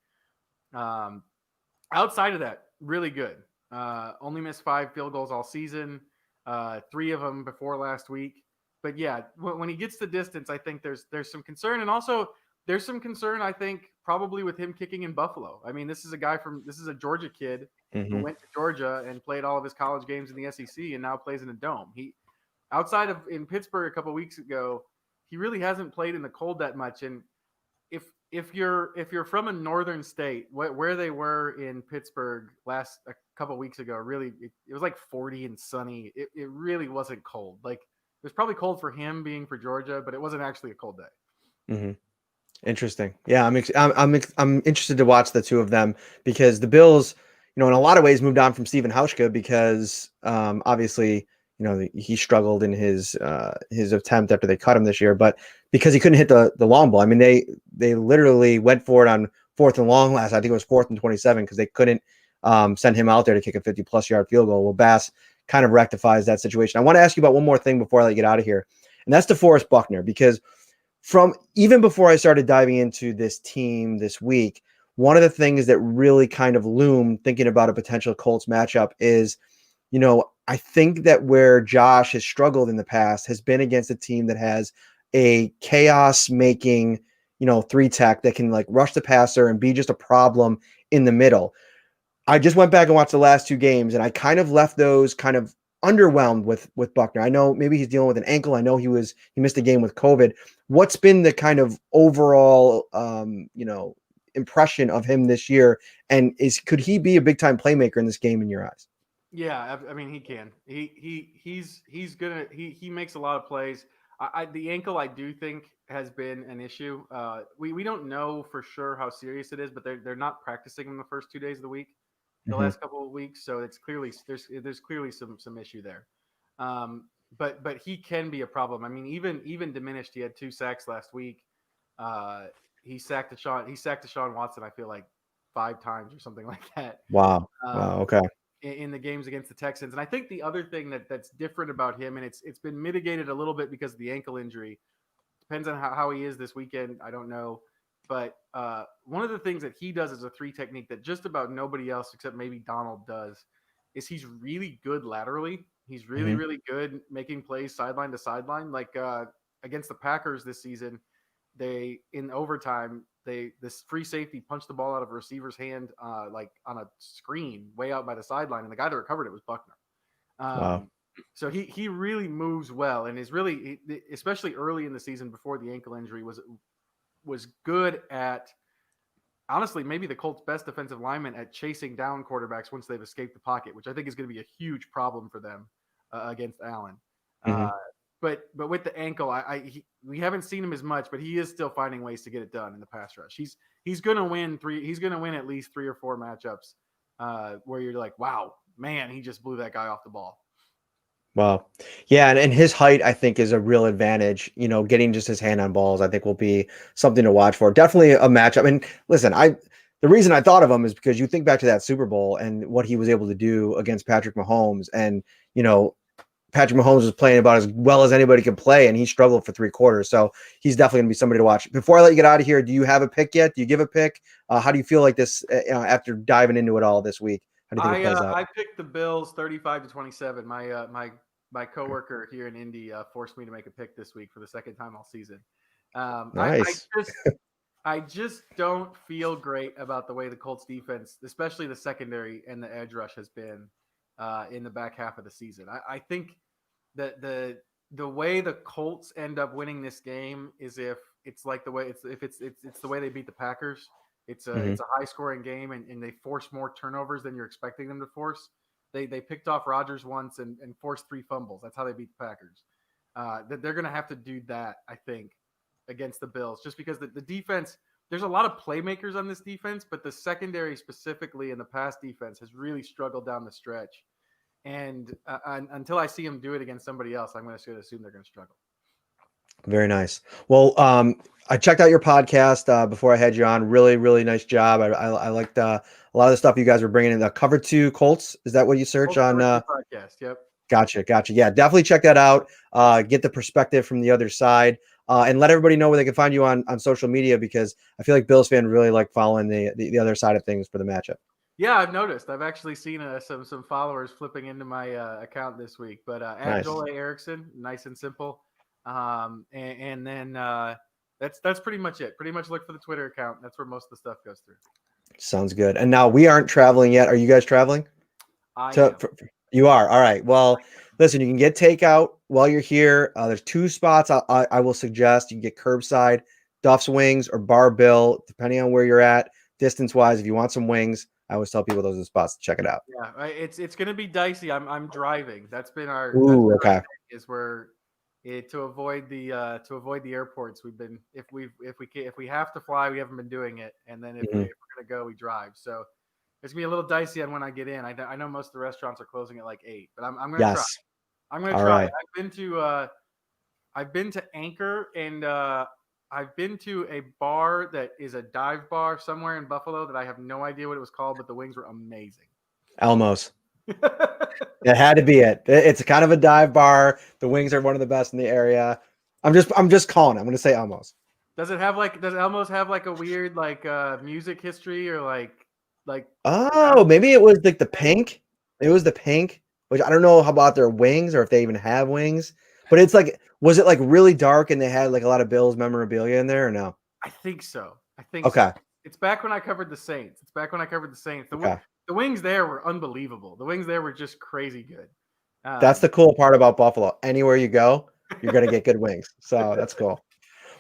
Outside of that, really good. Only missed 5 field goals all season, 3 of them before last week. But yeah, when he gets the distance, I think there's some concern, and also there's some concern, I think, probably with him kicking in Buffalo. I mean, this is a Georgia kid who went to Georgia and played all of his college games in the SEC, and now plays in a dome. He, outside of in Pittsburgh a couple of weeks ago, he really hasn't played in the cold that much. And if you're from a northern state, where they were in Pittsburgh a couple of weeks ago, really it was like 40 and sunny. It really wasn't cold. Like, it was probably cold for him being for Georgia, but it wasn't actually a cold day. Interesting. Yeah, I'm interested to watch the two of them because the Bills, in a lot of ways moved on from Stephen Hauschka because obviously, he struggled in his attempt after they cut him this year, but because he couldn't hit the long ball. I mean, they literally went for it on 4th and long last. I think it was 4th and 27 because they couldn't send him out there to kick a 50+ yard field goal. Well, Bass kind of rectifies that situation. I want to ask you about one more thing before I let you get out of here, and that's DeForest Buckner, because from even before I started diving into this team this week, one of the things that really kind of loomed thinking about a potential Colts matchup is, I think that where Josh has struggled in the past has been against a team that has a chaos making, 3-tech that can like rush the passer and be just a problem in the middle. I just went back and watched the last 2 games, and I kind of left those kind of underwhelmed with Buckner. I know maybe he's dealing with an ankle. I know he missed a game with COVID. What's been the kind of overall, impression of him this year? And could he be a big time playmaker in this game in your eyes? Yeah, I mean he can. He's gonna he makes a lot of plays. The ankle I do think has been an issue. We don't know for sure how serious it is, but they're not practicing him the first 2 days of the week, the last couple of weeks. So it's clearly there's clearly some issue there. But he can be a problem. I mean, even diminished. He had 2 sacks last week. He sacked Deshaun Watson, I feel like 5 times or something like that. Wow. Okay. In the games against the Texans. And I think the other thing that's different about him, and it's been mitigated a little bit because of the ankle injury, depends on how he is this weekend. I don't know. But one of the things that he does as a 3 technique that just about nobody else except maybe Donald does is he's really good laterally. He's really, really good making plays sideline to sideline. Like against the Packers this season, in overtime, this free safety punched the ball out of a receiver's hand, like on a screen way out by the sideline, and the guy that recovered it was Buckner. Wow. So he really moves well, and is really, especially early in the season before the ankle injury, was good at, honestly, maybe the Colts' best defensive lineman at chasing down quarterbacks once they've escaped the pocket, which I think is going to be a huge problem for them against Allen. But with the ankle, we haven't seen him as much, but he is still finding ways to get it done in the pass rush. He's going to win at least 3 or 4 matchups where you're like, wow, man, he just blew that guy off the ball. Wow. Yeah, and his height, I think, is a real advantage. Getting just his hand on balls, I think, will be something to watch for. Definitely a matchup. I mean, listen, the reason I thought of him is because you think back to that Super Bowl and what he was able to do against Patrick Mahomes, and Patrick Mahomes was playing about as well as anybody could play, and he struggled for 3 quarters. So he's definitely going to be somebody to watch. Before I let you get out of here, do you have a pick yet? Do you give a pick? How do you feel like this after diving into it all this week? How do you think it plays out? I picked the Bills 35-27. My coworker here in Indy forced me to make a pick this week for the second time all season. Nice. I just don't feel great about the way the Colts defense, especially the secondary and the edge rush, has been in the back half of the season. I think that the way the Colts end up winning this game is if it's the way they beat the Packers. It's a high scoring game, and they force more turnovers than you're expecting them to force. They picked off Rodgers once and forced 3 fumbles. That's how they beat the Packers. That they're going to have to do that, I think, against the Bills, just because the defense, there's a lot of playmakers on this defense, but the secondary specifically and the pass defense has really struggled down the stretch. And until I see them do it against somebody else, I'm going to assume they're going to struggle. Very nice. Well, I checked out your podcast before I had you on. Really, really nice job. I liked a lot of the stuff you guys were bringing in. The Cover 2 Colts, is that what you search on? Podcast. Yep. Gotcha. Yeah, definitely check that out. Get the perspective from the other side, and let everybody know where they can find you on social media, because I feel like Bills fans really like following the other side of things for the matchup. Yeah, I've noticed. I've actually seen some followers flipping into my account this week. But at Joel A. Erickson, nice and simple. And then that's pretty much it. Pretty much look for the Twitter account. That's where most of the stuff goes through. Sounds good. And now we aren't traveling yet. Are you guys traveling? You are. All right. Well, listen, you can get takeout while you're here. There's 2 spots I will suggest. You can get curbside, Duff's Wings, or Bar Bill, depending on where you're at. Distance wise, if you want some wings, I always tell people those are the spots to check it out. Yeah, it's going to be dicey. I'm driving. That's been our. Okay. Is where to avoid the airports. We've been if we have to fly, we haven't been doing it, and then if we're gonna go, we drive. So it's gonna be a little dicey on when I get in. I know most of the restaurants are closing at like 8, but I'm gonna try. I'm gonna try. Right. I've been to Anchor, and I've been to a bar that is a dive bar somewhere in Buffalo that I have no idea what it was called, but the wings were amazing. Elmo's. It had to be it. It's kind of a dive bar. The wings are one of the best in the area. I'm just calling. I'm going to say Elmo's. Does Elmo's have like a weird like music history or like? Oh, maybe it was like the pink. It was the pink, which I don't know about their wings or if they even have wings. But it's like, was it like really dark and they had like a lot of Bills memorabilia in there or no? I think so. Okay. So. It's back when I covered the Saints. The wings there were unbelievable. The wings there were just crazy good. That's the cool part about Buffalo. Anywhere you go, you're going to get good wings. So that's cool.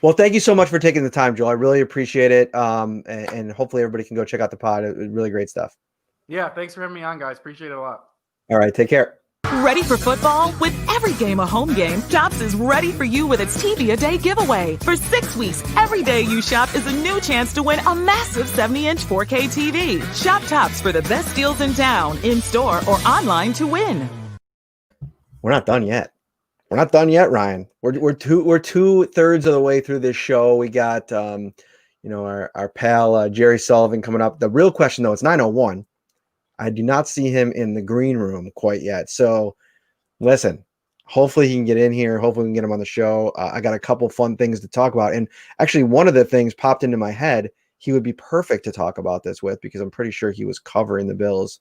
Well, thank you so much for taking the time, Joel. I really appreciate it. And hopefully everybody can go check out the pod. It was really great stuff. Yeah, thanks for having me on, guys. Appreciate it a lot. All right, take care. Ready for football? With every game a home game, Tops is ready for you with its TV a day giveaway. For 6 weeks, every day you shop is a new chance to win a massive 70-inch 4K TV. Shop Tops for the best deals in town, in-store or online to win. We're not done yet. We're not done yet, Ryan. We're 2/3 of the way through this show. We got our pal Jerry Sullivan coming up. The real question though, it's 9:01. I do not see him in the green room quite yet. So listen, hopefully he can get in here. Hopefully we can get him on the show. I got a couple fun things to talk about. And actually one of the things popped into my head, he would be perfect to talk about this with, because I'm pretty sure he was covering the Bills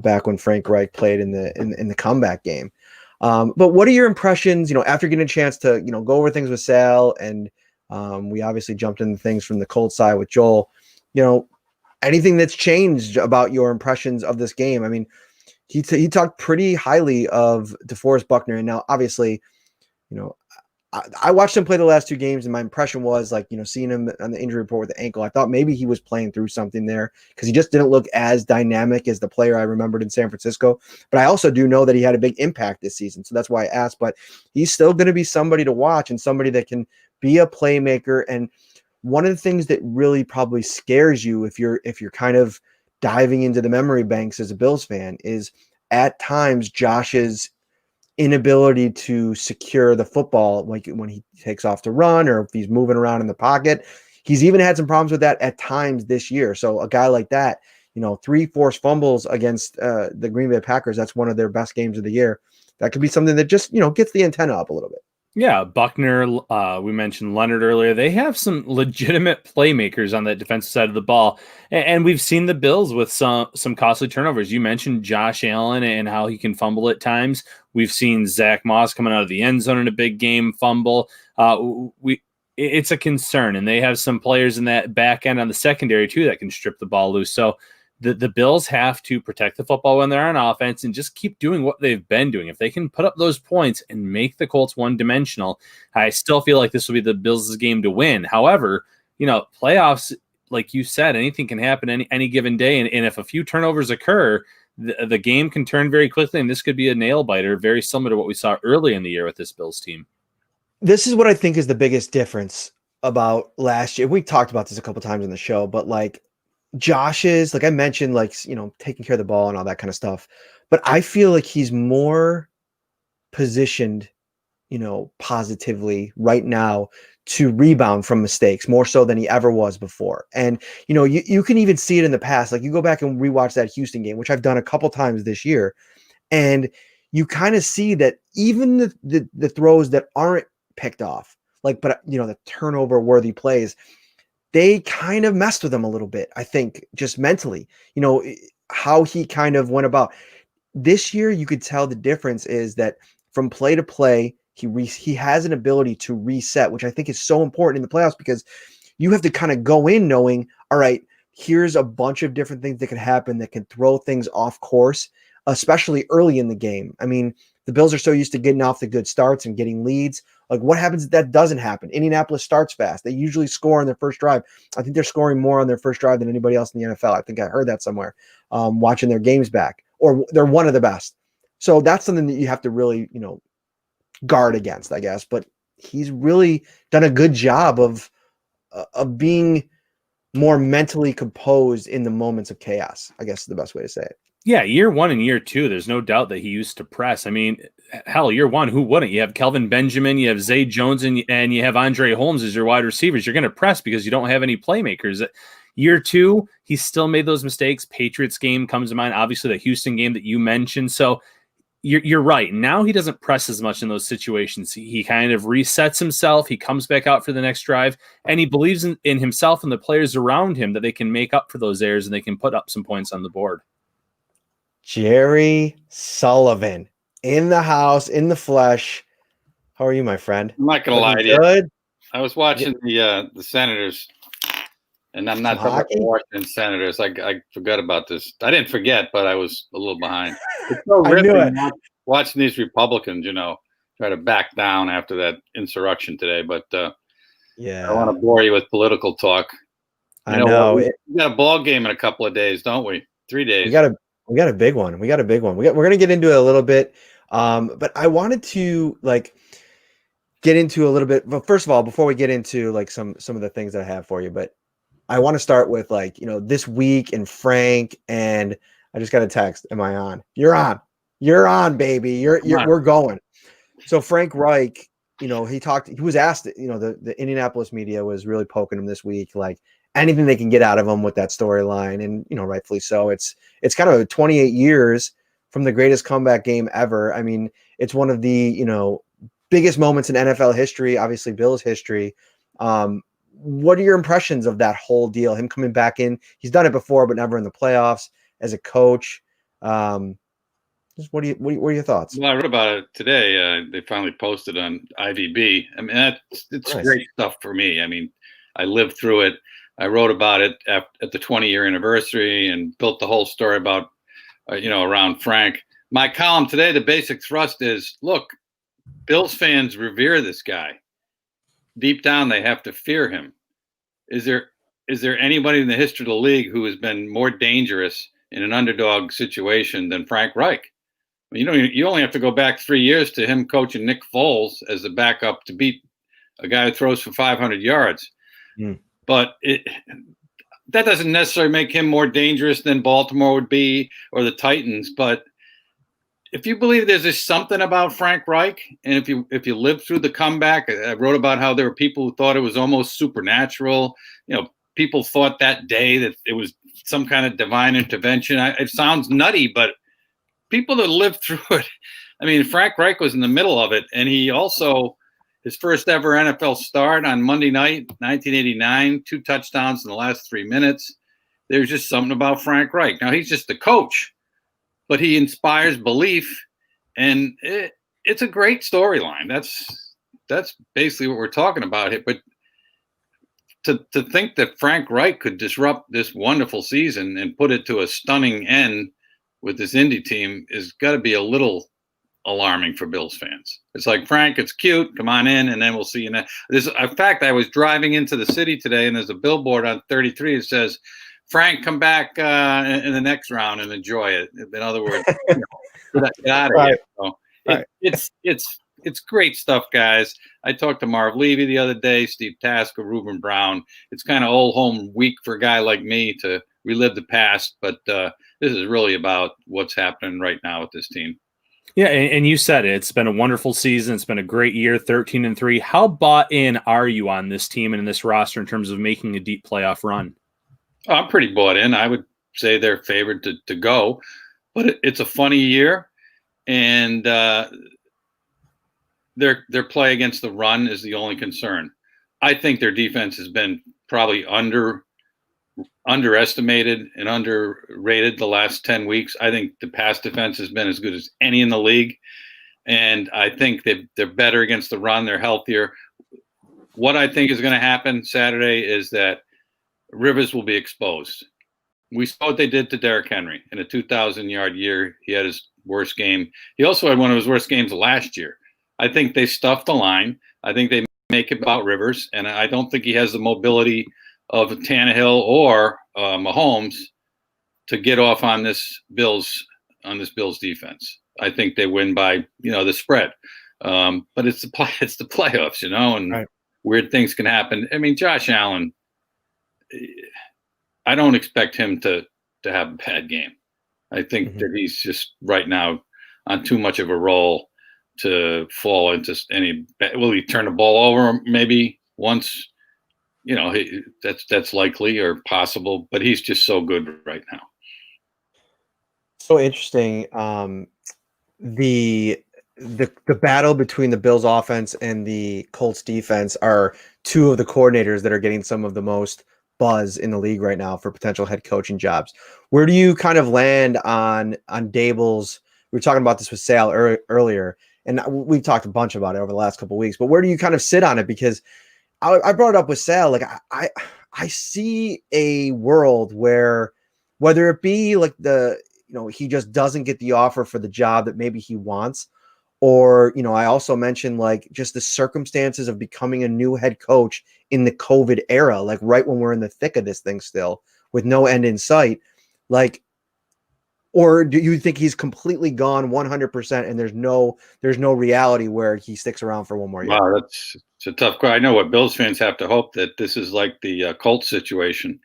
back when Frank Reich played in the comeback game. But what are your impressions, after getting a chance to, go over things with Sal, and we obviously jumped into things from the Colts side with Joel, anything that's changed about your impressions of this game? I mean, he talked pretty highly of DeForest Buckner. And now obviously, I watched him play the last 2 games and my impression was like, seeing him on the injury report with the ankle, I thought maybe he was playing through something there because he just didn't look as dynamic as the player I remembered in San Francisco. But I also do know that he had a big impact this season. So that's why I asked, but he's still going to be somebody to watch and somebody that can be a playmaker. And one of the things that really probably scares you if you're kind of diving into the memory banks as a Bills fan is at times Josh's inability to secure the football, like when he takes off to run or if he's moving around in the pocket. He's even had some problems with that at times this year. So a guy like that, 3 forced fumbles against the Green Bay Packers, that's one of their best games of the year. That could be something that just, gets the antenna up a little bit. Yeah, Buckner, we mentioned Leonard earlier. They have some legitimate playmakers on that defensive side of the ball. And we've seen the Bills with some costly turnovers. You mentioned Josh Allen and how he can fumble at times. We've seen Zach Moss coming out of the end zone in a big game fumble. It's a concern. And they have some players in that back end on the secondary too that can strip the ball loose. So the Bills have to protect the football when they're on offense and just keep doing what they've been doing. If they can put up those points and make the Colts one-dimensional, I still feel like this will be the Bills' game to win. However, playoffs, like you said, anything can happen any given day. And if a few turnovers occur, the game can turn very quickly, and this could be a nail-biter, very similar to what we saw early in the year with this Bills team. This is what I think is the biggest difference about last year. We talked about this a couple times in the show, but like, Josh is, like I mentioned, taking care of the ball and all that kind of stuff. But I feel like he's more positioned, positively right now to rebound from mistakes more so than he ever was before. And, you can even see it in the past. Like you go back and rewatch that Houston game, which I've done a couple times this year. And you kind of see that even the throws that aren't picked off, the turnover worthy plays, they kind of messed with him a little bit, I think, just mentally, how he kind of went about. This year, you could tell the difference is that from play to play, he has an ability to reset, which I think is so important in the playoffs because you have to kind of go in knowing, all right, here's a bunch of different things that can happen that can throw things off course, especially early in the game. I mean, the Bills are so used to getting off the good starts and getting leads. Like what happens if that doesn't happen? Indianapolis starts fast. They usually score on their first drive. I think they're scoring more on their first drive than anybody else in the NFL. I think I heard that somewhere watching their games back, or they're one of the best. So that's something that you have to really, guard against, I guess. But he's really done a good job of being more mentally composed in the moments of chaos, I guess is the best way to say it. Yeah, year 1 and year 2, there's no doubt that he used to press. I mean, hell, year 1, who wouldn't? You have Kelvin Benjamin, you have Zay Jones, and you have Andre Holmes as your wide receivers. You're going to press because you don't have any playmakers. Year 2, he still made those mistakes. Patriots game comes to mind, obviously the Houston game that you mentioned. So you're right. Now he doesn't press as much in those situations. He kind of resets himself. He comes back out for the next drive, and he believes in himself and the players around him that they can make up for those errors and they can put up some points on the board. Jerry Sullivan in the house, in the flesh. How are you, my friend? I'm not gonna lie to you. I was watching the Senators, and I'm not talking about Washington Senators. I forgot about this. I didn't forget, but I was a little behind. It's so ripping watching these Republicans, try to back down after that insurrection today. But yeah, I don't want to bore you with political talk. I know. We got a ball game in a couple of days, don't we? 3 days. We got a big one. We're going to get into it a little bit. But I wanted to get into a little bit. But first of all, before we get into some of the things that I have for you, but I want to start with this week in Frank, and I just got a text. Am I on? You're on, baby. We're going. So Frank Reich, he was asked, the Indianapolis media was really poking him this week, anything they can get out of him with that storyline. And, rightfully so. It's kind of 28 years from the greatest comeback game ever. I mean, it's one of the, biggest moments in NFL history, obviously Bills history. What are your impressions of that whole deal? Him coming back in, he's done it before, but never in the playoffs as a coach. Just what are your thoughts? Well, I wrote about it today. They finally posted on IVB. I mean, it's nice. Great stuff for me. I mean, I lived through it. I wrote about it at the 20-year anniversary and built the whole story about, around Frank. My column today, the basic thrust is, look, Bills fans revere this guy. Deep down, they have to fear him. Is there anybody in the history of the league who has been more dangerous in an underdog situation than Frank Reich? I mean, you only have to go back 3 years to him coaching Nick Foles as the backup to beat a guy who throws for 500 yards. Mm. But that doesn't necessarily make him more dangerous than Baltimore would be or the Titans. But if you believe there's just something about Frank Reich, and if you lived through the comeback, I wrote about how there were people who thought it was almost supernatural. People thought that day that it was some kind of divine intervention. It sounds nutty, but people that lived through it, I mean, Frank Reich was in the middle of it, and he also – his first ever NFL start on Monday night, 1989, 2 touchdowns in the last 3 minutes. There's just something about Frank Reich. Now, he's just the coach, but he inspires belief, and it's a great storyline. That's basically what we're talking about here. But to think that Frank Reich could disrupt this wonderful season and put it to a stunning end with this Indy team is got to be a little alarming for Bills fans. It's like, Frank, it's cute. Come on in, and then we'll see you next. In fact, I was driving into the city today, and there's a billboard on 33 that says, Frank, come back in the next round and enjoy it. In other words, get out of here. So it's great stuff, guys. I talked to Marv Levy the other day, Steve Tasker, Reuben Brown. It's kind of old home week for a guy like me to relive the past, but this is really about what's happening right now with this team. Yeah, and you said it. It's been a wonderful season. It's been a great year, 13-3. How bought in are you on this team and in this roster in terms of making a deep playoff run? I'm pretty bought in. I would say they're favored to go, but it's a funny year, and their play against the run is the only concern. I think their defense has been probably underestimated and underrated the last 10 weeks. I think the pass defense has been as good as any in the league. And I think they're better against the run. They're healthier. What I think is going to happen Saturday is that Rivers will be exposed. We saw what they did to Derrick Henry in a 2,000-yard year. He had his worst game. He also had one of his worst games last year. I think they stuffed the line. I think they make it about Rivers. And I don't think he has the mobility of Tannehill or Mahomes to get off on this Bills defense. I think they win by the spread. But it's the playoffs, and Right. weird things can happen. I mean, Josh Allen, I don't expect him to have a bad game. I think that he's just right now on too much of a roll to fall into any. Will he turn the ball over maybe once? That's likely or possible, but he's just so good right now. So interesting. The battle between the Bills offense and the Colts defense are two of the coordinators that are getting some of the most buzz in the league right now for potential head coaching jobs. Where do you kind of land on Daboll's? We were talking about this with Sal earlier, and we've talked a bunch about it over the last couple of weeks. But where do you kind of sit on it? Because I brought it up with Sal. Like I see a world where, whether it be like he just doesn't get the offer for the job that maybe he wants, or I also mentioned like just the circumstances of becoming a new head coach in the COVID era, like right when we're in the thick of this thing still with no end in sight. Like, or do you think he's completely gone 100% and there's no reality where he sticks around for one more year? Wow, it's a tough question. I know what Bills fans have to hope that this is like the Colts situation.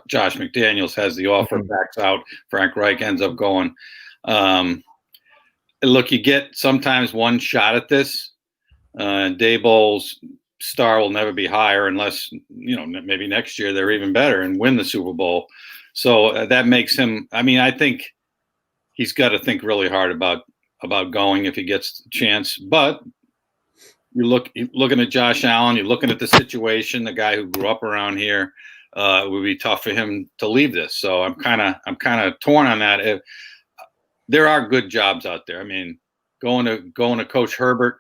Josh McDaniels has the offer, backs out. Frank Reich ends up going. Look, you get sometimes one shot at this. Daboll's star will never be higher unless, maybe next year they're even better and win the Super Bowl. So that makes him, I think he's got to think really hard about going if he gets the chance. But you're looking at Josh Allen, you're looking at the situation, the guy who grew up around here. It would be tough for him to leave this. So I'm kind of torn on that. There are good jobs out there. I mean, going to Coach Herbert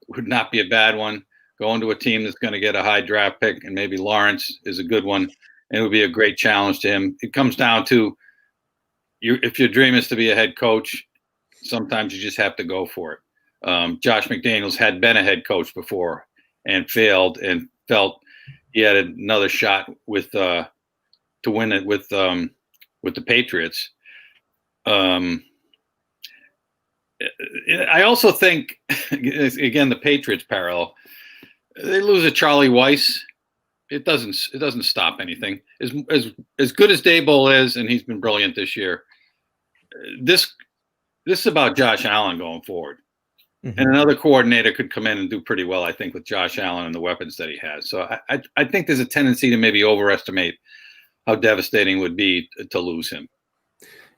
would not be a bad one. Going to a team that's going to get a high draft pick, and maybe Lawrence is a good one, and it would be a great challenge to him. It comes down to if your dream is to be a head coach, sometimes you just have to go for it. Josh McDaniels had been a head coach before and failed, and felt he had another shot to win it with the Patriots. I also think, again, the Patriots parallel. They lose a Charlie Weiss. It doesn't stop anything. As good as Daboll is, and he's been brilliant this year. This is about Josh Allen going forward, and another coordinator could come in and do pretty well, I think, with Josh Allen and the weapons that he has. So I think there's a tendency to maybe overestimate how devastating it would be to lose him.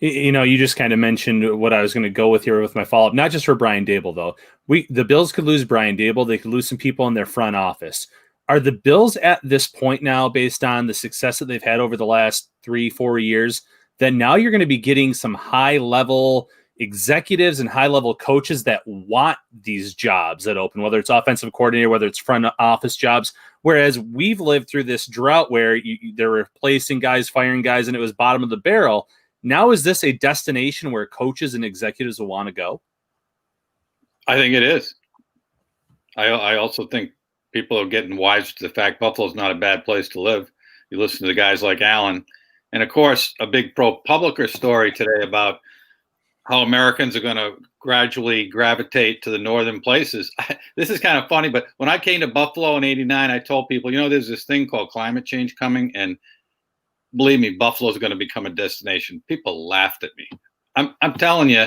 You just kind of mentioned what I was going to go with here with my follow-up, not just for Brian Daboll, though. The Bills could lose Brian Daboll. They could lose some people in their front office. Are the Bills at this point now, based on the success that they've had over the last 3-4 years, that now you're going to be getting some high-level executives and high-level coaches that want these jobs that open, whether it's offensive coordinator, whether it's front office jobs, whereas we've lived through this drought where they're replacing guys, firing guys, and it was bottom of the barrel. Now, is this a destination where coaches and executives will want to go? I think it is. I also think people are getting wise to the fact Buffalo's not a bad place to live. You listen to the guys like Allen. And, of course, a big ProPublica story today about how Americans are going to gradually gravitate to the northern places. This is kind of funny, but when I came to Buffalo in '89, I told people, there's this thing called climate change coming, and believe me, Buffalo is going to become a destination. People laughed at me. I'm telling you,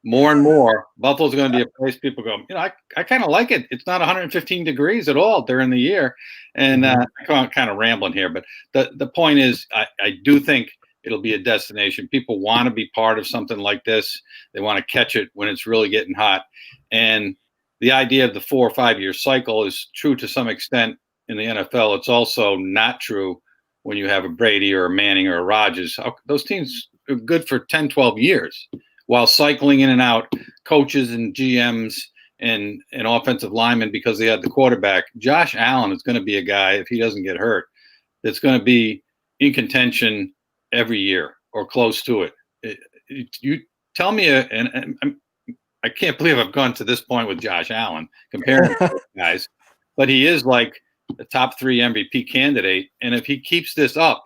more and more, Buffalo's going to be a place people go, I kind of like it. It's not 115 degrees at all during the year. And I'm kind of rambling here, but the point is, I do think it'll be a destination. People want to be part of something like this. They want to catch it when it's really getting hot. And the idea of the 4 or 5 year cycle is true to some extent in the NFL. It's also not true when you have a Brady or a Manning or a Rodgers. Those teams are good for 10, 12 years while cycling in and out coaches and GMs and offensive linemen because they had the quarterback. Josh Allen is going to be a guy, if he doesn't get hurt, that's going to be in contention every year or close to it. You tell me, and I can't believe I've gone to this point with Josh Allen comparing to guys, but he is like the top 3 MVP candidate. And if he keeps this up,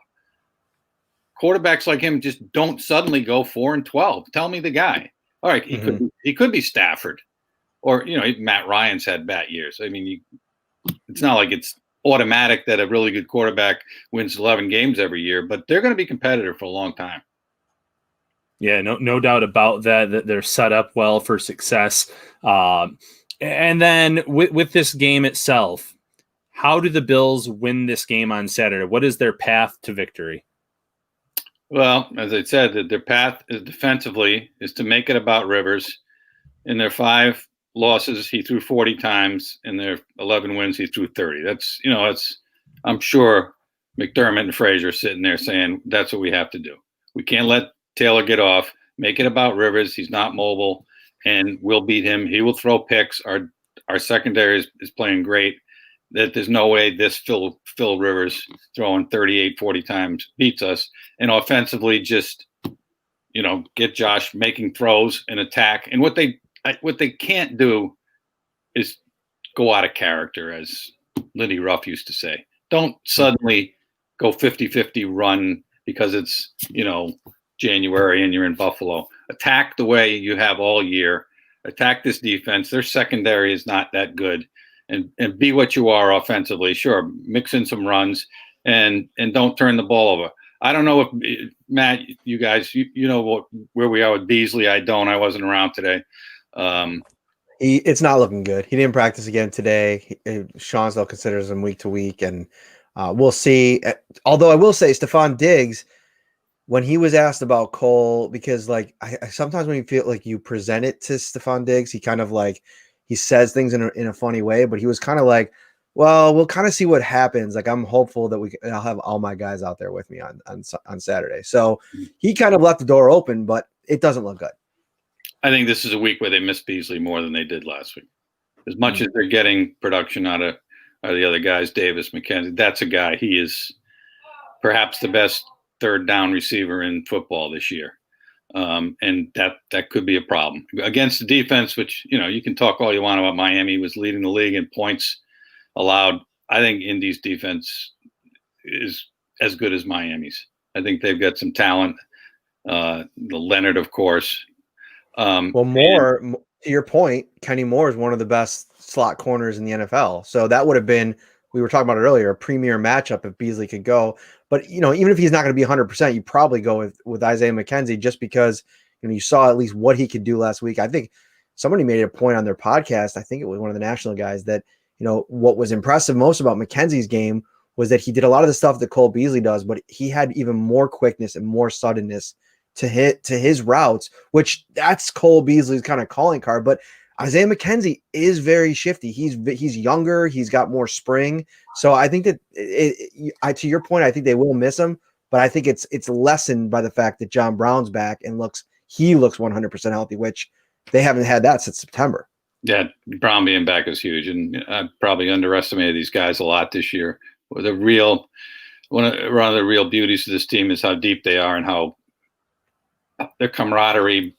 quarterbacks like him just don't suddenly go 4-12. Tell me the guy. All right, he could be Stafford, or, Matt Ryan's had bad years. I mean, it's not like it's automatic that a really good quarterback wins 11 games every year, but they're going to be competitive for a long time. Yeah, no doubt about that they're set up well for success. And then with this game itself, how do the Bills win this game on Saturday? What is their path to victory? Well, as I said, their path is defensively is to make it about Rivers. In their 5 losses, he threw 40 times. In their 11 wins, he threw 30. That's, I'm sure McDermott and Frazier sitting there saying that's what we have to do. We can't let Taylor get off. Make it about Rivers. He's not mobile, and we'll beat him. He will throw picks. Our secondary is playing great. That there's no way this Phil Rivers throwing 38, 40 times beats us. And offensively, just, get Josh making throws and attack. And what they can't do is go out of character, as Lindy Ruff used to say. Don't suddenly go 50-50 run because it's, January and you're in Buffalo. Attack the way you have all year. Attack this defense. Their secondary is not that good. And be what you are offensively. Sure, mix in some runs and don't turn the ball over. I don't know if Matt, you guys, you know where we are with Beasley. I don't. I wasn't around today. It's not looking good. He didn't practice again today. Sean still considers him week to week, and we'll see. Although I will say, Stefon Diggs, when he was asked about Cole, because I sometimes when you feel like you present it to Stefon Diggs, he kind of he says things in a funny way, but he was kind of like, well, we'll kind of see what happens. I'm hopeful that I'll have all my guys out there with me on Saturday. So he kind of left the door open, but it doesn't look good. I think this is a week where they miss Beasley more than they did last week. As much as they're getting production out of the other guys, Davis, McKenzie, that's a guy. He is perhaps the best third down receiver in football this year. And that could be a problem against the defense, which, you can talk all you want about. Miami was leading the league in points allowed. I think Indy's defense is as good as Miami's. I think they've got some talent. The Leonard, of course. To your point, Kenny Moore is one of the best slot corners in the NFL. So that would have been, we were talking about it earlier, a premier matchup if Beasley could go. But, even if he's not going to be 100%, you probably go with Isaiah McKenzie just because, you saw at least what he could do last week. I think somebody made a point on their podcast. I think it was one of the national guys that, what was impressive most about McKenzie's game was that he did a lot of the stuff that Cole Beasley does, but he had even more quickness and more suddenness to his routes, which that's Cole Beasley's kind of calling card. But Isaiah McKenzie is very shifty. He's younger. He's got more spring. So I think that to your point, I think they will miss him, but I think it's lessened by the fact that John Brown's back and he looks 100% healthy, which they haven't had that since September. Yeah, Brown being back is huge, and I probably underestimated these guys a lot this year. One of the real beauties of this team is how deep they are and how their camaraderie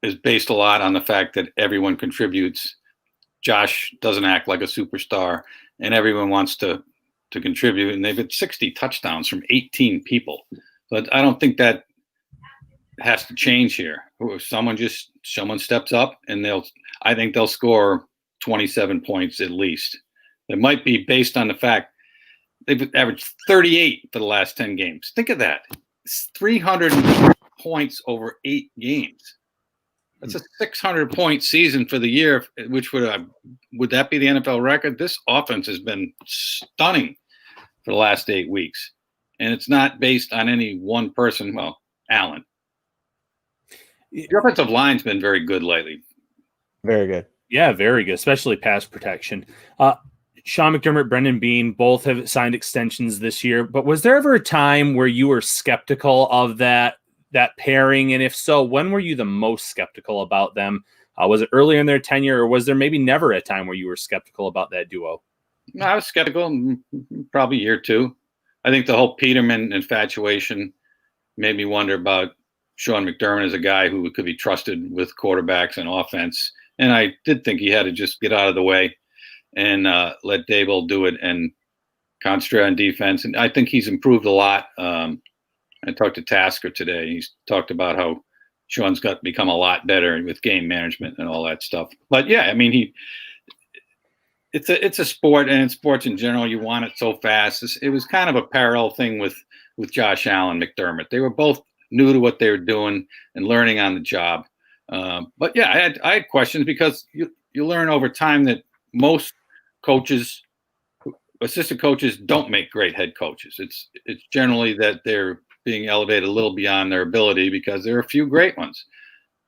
is based a lot on the fact that everyone contributes. Josh doesn't act like a superstar, and everyone wants to contribute. And they've had 60 touchdowns from 18 people. But I don't think that has to change here. Someone steps up, and I think they'll score 27 points at least. It might be based on the fact they've averaged 38 for the last 10 games. Think of that. It's 300 points over 8 games. That's a 600-point season for the year, which would that be the NFL record? This offense has been stunning for the last 8 weeks, and it's not based on any one person. Well, Allen. The offensive line's been very good lately. Very good. Yeah, very good, especially pass protection. Sean McDermott, Brendan Beane, both have signed extensions this year, but was there ever a time where you were skeptical of that pairing? And if so, when were you the most skeptical about them? Was it earlier in their tenure, or was there maybe never a time where you were skeptical about that duo? No, I was skeptical probably year 2. I think the whole Peterman infatuation made me wonder about Sean McDermott as a guy who could be trusted with quarterbacks and offense. And I did think he had to just get out of the way and let Daboll do it and concentrate on defense. And I think he's improved a lot. I talked to Tasker today. He's talked about how Sean's got become a lot better with game management and all that stuff. But yeah, I mean, it's a sport, and in sports in general, you want it so fast. It was kind of a parallel thing with Josh Allen, McDermott. They were both new to what they were doing and learning on the job. But yeah, I had questions because you learn over time that most coaches, assistant coaches, don't make great head coaches. It's generally that they're being elevated a little beyond their ability because there are a few great ones.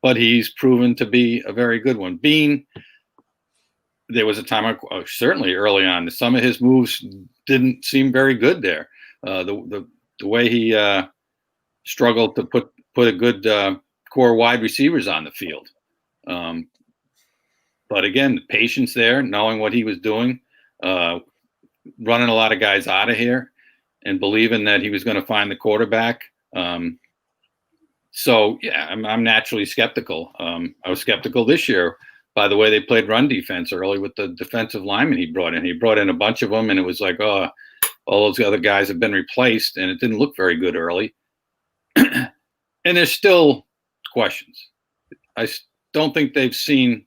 But he's proven to be a very good one. Beane, there was a time, certainly early on, some of his moves didn't seem very good there. The way he struggled to put a good core wide receivers on the field. But again, the patience there, knowing what he was doing, running a lot of guys out of here and believing that he was going to find the quarterback. So, yeah, I'm naturally skeptical. I was skeptical this year by the way they played run defense early with the defensive linemen he brought in. He brought in a bunch of them, and it was like, oh, all those other guys have been replaced, and it didn't look very good early. And there's still questions. I don't think they've seen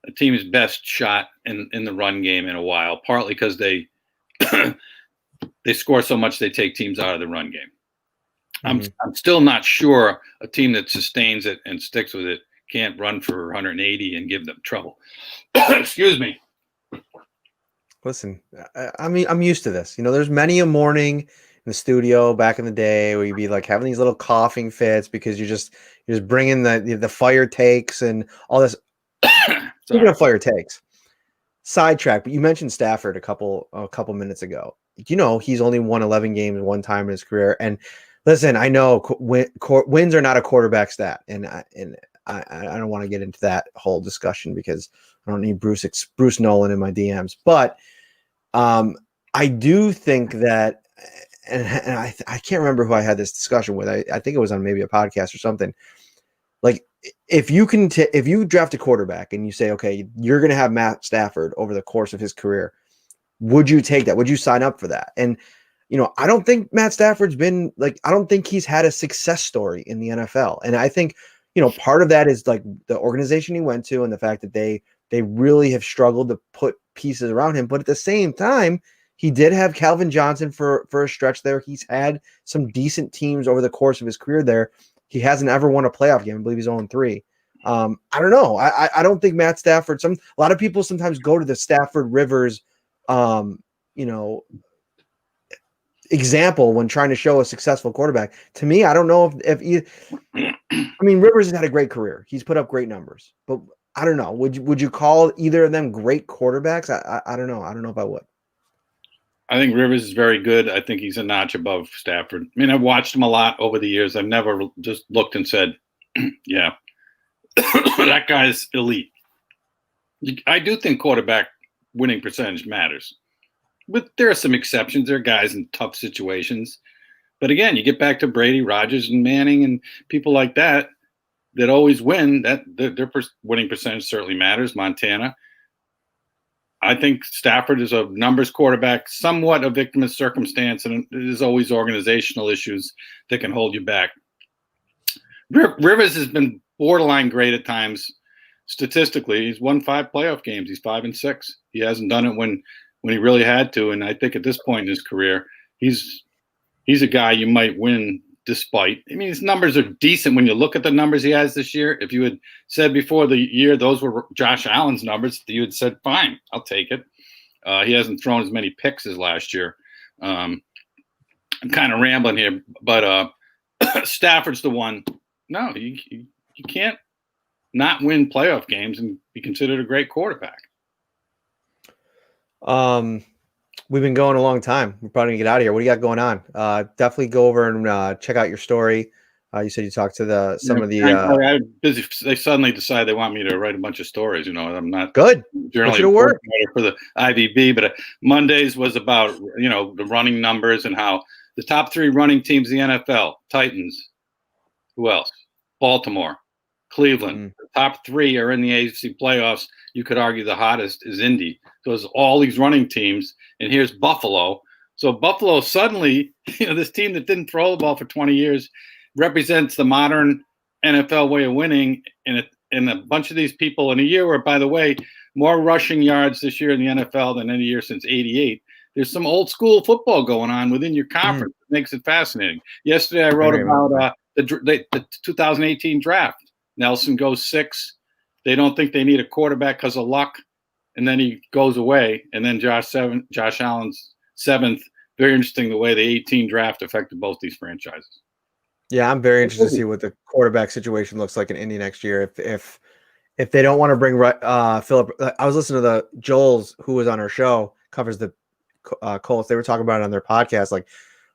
a team's best shot in the run game in a while, partly because they they score so much they take teams out of the run game. I'm still not sure a team that sustains it and sticks with it can't run for 180 and give them trouble. Excuse me. Listen, I mean, I'm used to this. You know, there's many a morning in the studio back in the day where you'd be like having these little coughing fits because you're just bringing the fire takes and all this. Speaking of fire takes, sidetrack. But you mentioned Stafford a couple minutes ago. You know, he's only won 11 games one time in his career. And listen, I know wins are not a quarterback stat, and I don't want to get into that whole discussion because I don't need Bruce Nolan in my DMs. But I do think that, and I can't remember who I had this discussion with. I think it was on maybe a podcast or something. Like, if you draft a quarterback and you say, okay, you're going to have Matt Stafford over the course of his career, would you take that? Would you sign up for that? And you know, I don't think Matt Stafford's been I don't think he's had a success story in the NFL. And I think, you know, part of that is like the organization he went to and the fact that they really have struggled to put pieces around him. But at the same time, he did have Calvin Johnson for a stretch there. He's had some decent teams over the course of his career there. He hasn't ever won a playoff game. I believe he's 0-3. I don't know. I don't think Matt Stafford, a lot of people sometimes go to the Stafford Rivers, you know, example when trying to show a successful quarterback. To me, I don't know I mean, Rivers has had a great career. He's put up great numbers, but I don't know. Would you call either of them great quarterbacks? I don't know. I don't know if I would. I think Rivers is very good. I think he's a notch above Stafford. I mean, I've watched him a lot over the years. I've never just looked and said, yeah, that guy's elite. I do think quarterback winning percentage matters. But there are some exceptions. There are guys in tough situations. But again, you get back to Brady, Rodgers, and Manning and people like that always win. That their winning percentage certainly matters. Montana. I think Stafford is a numbers quarterback, somewhat a victim of circumstance, and there's always organizational issues that can hold you back. Rivers has been borderline great at times. Statistically, he's won 5 playoff games. He's 5-6. He hasn't done it when he really had to, and I think at this point in his career, he's a guy you might win despite. I mean, his numbers are decent when you look at the numbers he has this year. If you had said before the year those were Josh Allen's numbers, you had said, fine, I'll take it. He hasn't thrown as many picks as last year. I'm kind of rambling here, but Stafford's the one. No, you can't not win playoff games and be considered a great quarterback. We've been going a long time. We're probably gonna get out of here. What do you got going on? Definitely go over and check out your story. You said you talked to some of the. I'm busy. They suddenly decide they want me to write a bunch of stories. You know, I'm not good. Generally work for the IVB, but Mondays was about the running numbers and how the top 3 running teams in the NFL: Titans. Who else? Baltimore, Cleveland. The top 3 are in the AFC playoffs. You could argue the hottest is Indy. So there's all these running teams, and here's Buffalo. So Buffalo suddenly, this team that didn't throw the ball for 20 years represents the modern NFL way of winning, and a bunch of these people in a year where, by the way, more rushing yards this year in the NFL than any year since '88. There's some old school football going on within your conference. It makes it fascinating. Yesterday, I wrote about the 2018 draft. Nelson goes 6. They don't think they need a quarterback because of luck, and then he goes away. And then Josh Allen's 7th. Very interesting the way the 18 draft affected both these franchises. Yeah, I'm very interested to see what the quarterback situation looks like in Indy next year. If they don't want to bring Philip, I was listening to the Joel's, who was on our show, covers the Colts. They were talking about it on their podcast,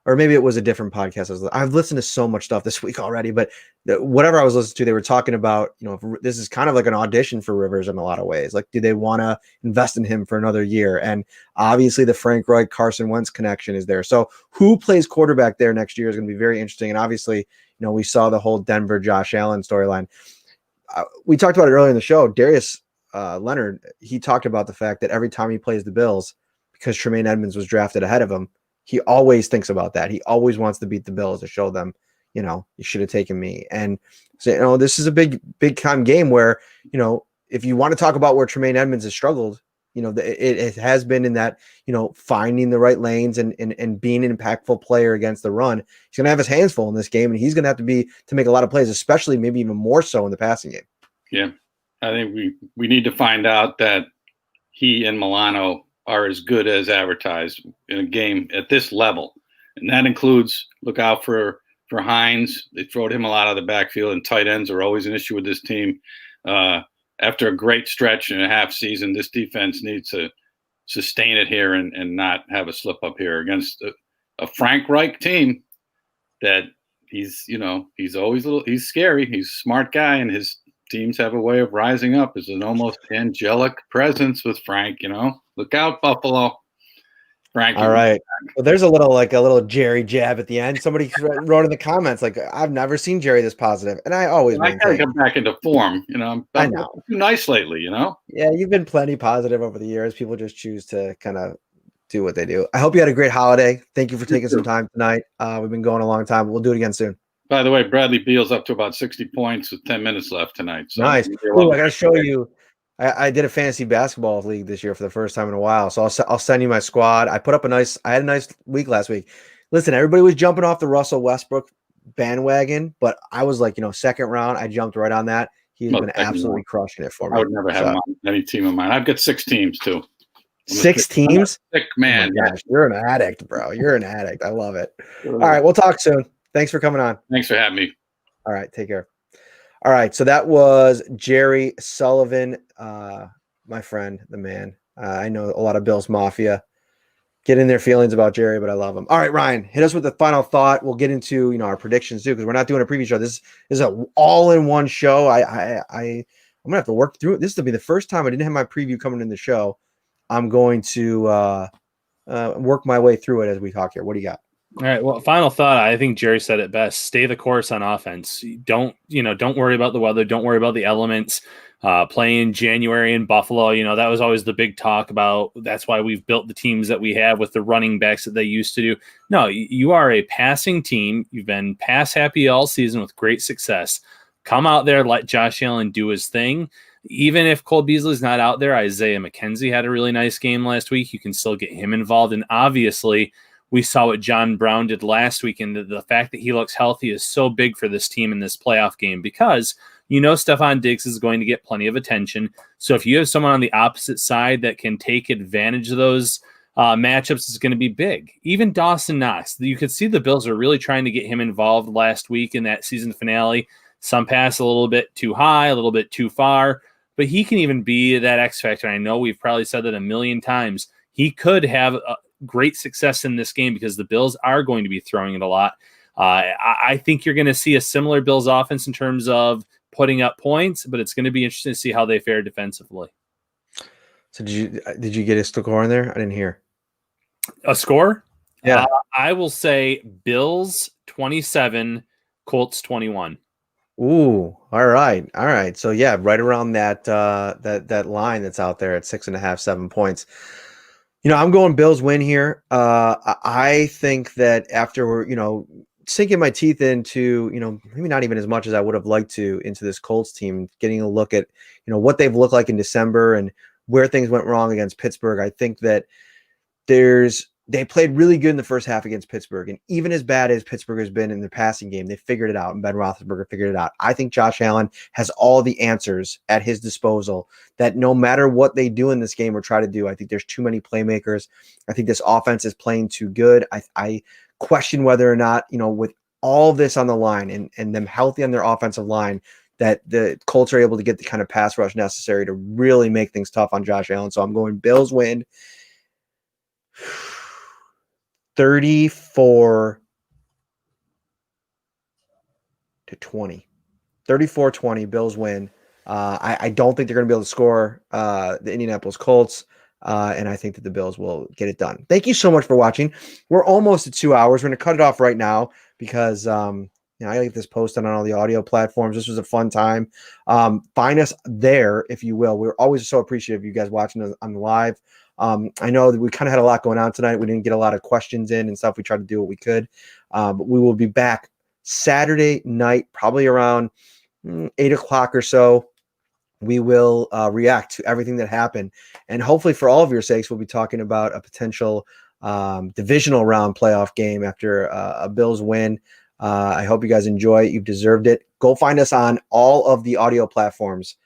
or maybe it was a different podcast. I've listened to so much stuff this week already, but whatever I was listening to, they were talking about, if this is kind of like an audition for Rivers in a lot of ways. Like, do they want to invest in him for another year? And obviously the Frank Reich, Carson Wentz connection is there. So who plays quarterback there next year is going to be very interesting. And obviously, we saw the whole Denver Josh Allen storyline. We talked about it earlier in the show. Darius Leonard, he talked about the fact that every time he plays the Bills, because Tremaine Edmonds was drafted ahead of him, he always thinks about that. He always wants to beat the Bills to show them, you should have taken me. And so, this is a big time game where, if you want to talk about where Tremaine Edmonds has struggled, it has been in that, finding the right lanes and being an impactful player against the run. He's going to have his hands full in this game, and he's going to have to make a lot of plays, especially maybe even more so in the passing game. Yeah. I think we need to find out that he and Milano are as good as advertised in a game at this level. And that includes look out for Hines. They throw him a lot out of the backfield, and tight ends are always an issue with this team. After a great stretch and a half season, this defense needs to sustain it here and not have a slip up here against a Frank Reich team that he's scary. He's a smart guy, and his teams have a way of rising up as an almost angelic presence with Frank. Look out, Buffalo. Frank. All right. Well, there's a little Jerry jab at the end. Somebody wrote in the comments, I've never seen Jerry this positive. And I always I gotta come back into form. I'm too nice lately, Yeah, you've been plenty positive over the years. People just choose to kind of do what they do. I hope you had a great holiday. Thank you for taking some time tonight. We've been going a long time. We'll do it again soon. By the way, Bradley Beal's up to about 60 points with 10 minutes left tonight. So nice. Ooh, I got to show you. I did a fantasy basketball league this year for the first time in a while. So I'll send you my squad. I had a nice week last week. Listen, everybody was jumping off the Russell Westbrook bandwagon, but I was second round. I jumped right on that. He's been absolutely crushing it for me. I would never have any team of mine. I've got 6 teams too. 6 teams? Sick man. Oh gosh, you're an addict, bro. You're an addict. I love it. All right, we'll talk soon. Thanks for coming on. Thanks for having me. All right, take care. All right, so that was Jerry Sullivan, my friend, the man. I know a lot of Bills Mafia get in their feelings about Jerry, but I love him. All right, Ryan, hit us with the final thought. We'll get into our predictions too, because we're not doing a preview show. This is an all-in-one show. I'm gonna have to work through it. This will be the first time I didn't have my preview coming in the show. I'm going to work my way through it as we talk here. What do you got? All right. Well, final thought. I think Jerry said it best. Stay the course on offense. Don't worry about the weather. Don't worry about the elements. Play in January in Buffalo. That was always the big talk about. That's why we've built the teams that we have with the running backs that they used to do. No, you are a passing team. You've been pass happy all season with great success. Come out there, let Josh Allen do his thing. Even if Cole Beasley's not out there, Isaiah McKenzie had a really nice game last week. You can still get him involved. And obviously, we saw what John Brown did last week, and the fact that he looks healthy is so big for this team in this playoff game because Stefon Diggs is going to get plenty of attention. So if you have someone on the opposite side that can take advantage of those matchups, it's going to be big. Even Dawson Knox, you could see the Bills are really trying to get him involved last week in that season finale. Some pass a little bit too high, a little bit too far, but he can even be that X factor. I know we've probably said that a million times. He could have great success in this game because the Bills are going to be throwing it a lot. I think you're going to see a similar Bills offense in terms of putting up points, but it's going to be interesting to see how they fare defensively. So did you get a score in there? I didn't hear a score. Yeah, I will say Bills 27, Colts 21. Ooh, all right. So yeah, right around that line that's out there at 6.5, 7 points. I'm going Bills win here. I think that after sinking my teeth into, maybe not even as much as I would have liked to, into this Colts team, getting a look at, what they've looked like in December and where things went wrong against Pittsburgh. I think that they played really good in the first half against Pittsburgh. And even as bad as Pittsburgh has been in the passing game, they figured it out. And Ben Roethlisberger figured it out. I think Josh Allen has all the answers at his disposal, that no matter what they do in this game or try to do, I think there's too many playmakers. I think this offense is playing too good. I question whether or not, with all this on the line and them healthy on their offensive line, that the Colts are able to get the kind of pass rush necessary to really make things tough on Josh Allen. So I'm going Bills win 34-20. 34-20, Bills win. I don't think they're going to be able to score the Indianapolis Colts, and I think that the Bills will get it done. Thank you so much for watching. We're almost at 2 hours. We're going to cut it off right now because I get this posted on all the audio platforms. This was a fun time. Find us there, if you will. We're always so appreciative of you guys watching on the live. I know that we kind of had a lot going on tonight. We didn't get a lot of questions in and stuff. We tried to do what we could. But we will be back Saturday night, probably around 8 o'clock or so. We will react to everything that happened. And hopefully for all of your sakes, we'll be talking about a potential divisional round playoff game after a Bills win. I hope you guys enjoy it. You've deserved it. Go find us on all of the audio platforms.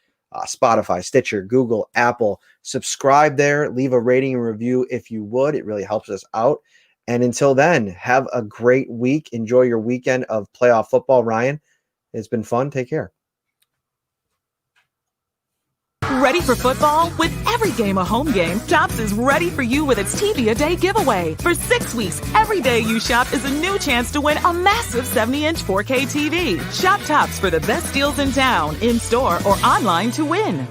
Spotify, Stitcher, Google, Apple. Subscribe there. Leave a rating and review if you would. It really helps us out. And until then, have a great week. Enjoy your weekend of playoff football. Ryan, it's been fun. Take care. Ready for football? With every game a home game, Tops is ready for you with its TV a Day giveaway. For 6 weeks, every day you shop is a new chance to win a massive 70-inch 4K TV. Shop Tops for the best deals in town, in-store, or online to win.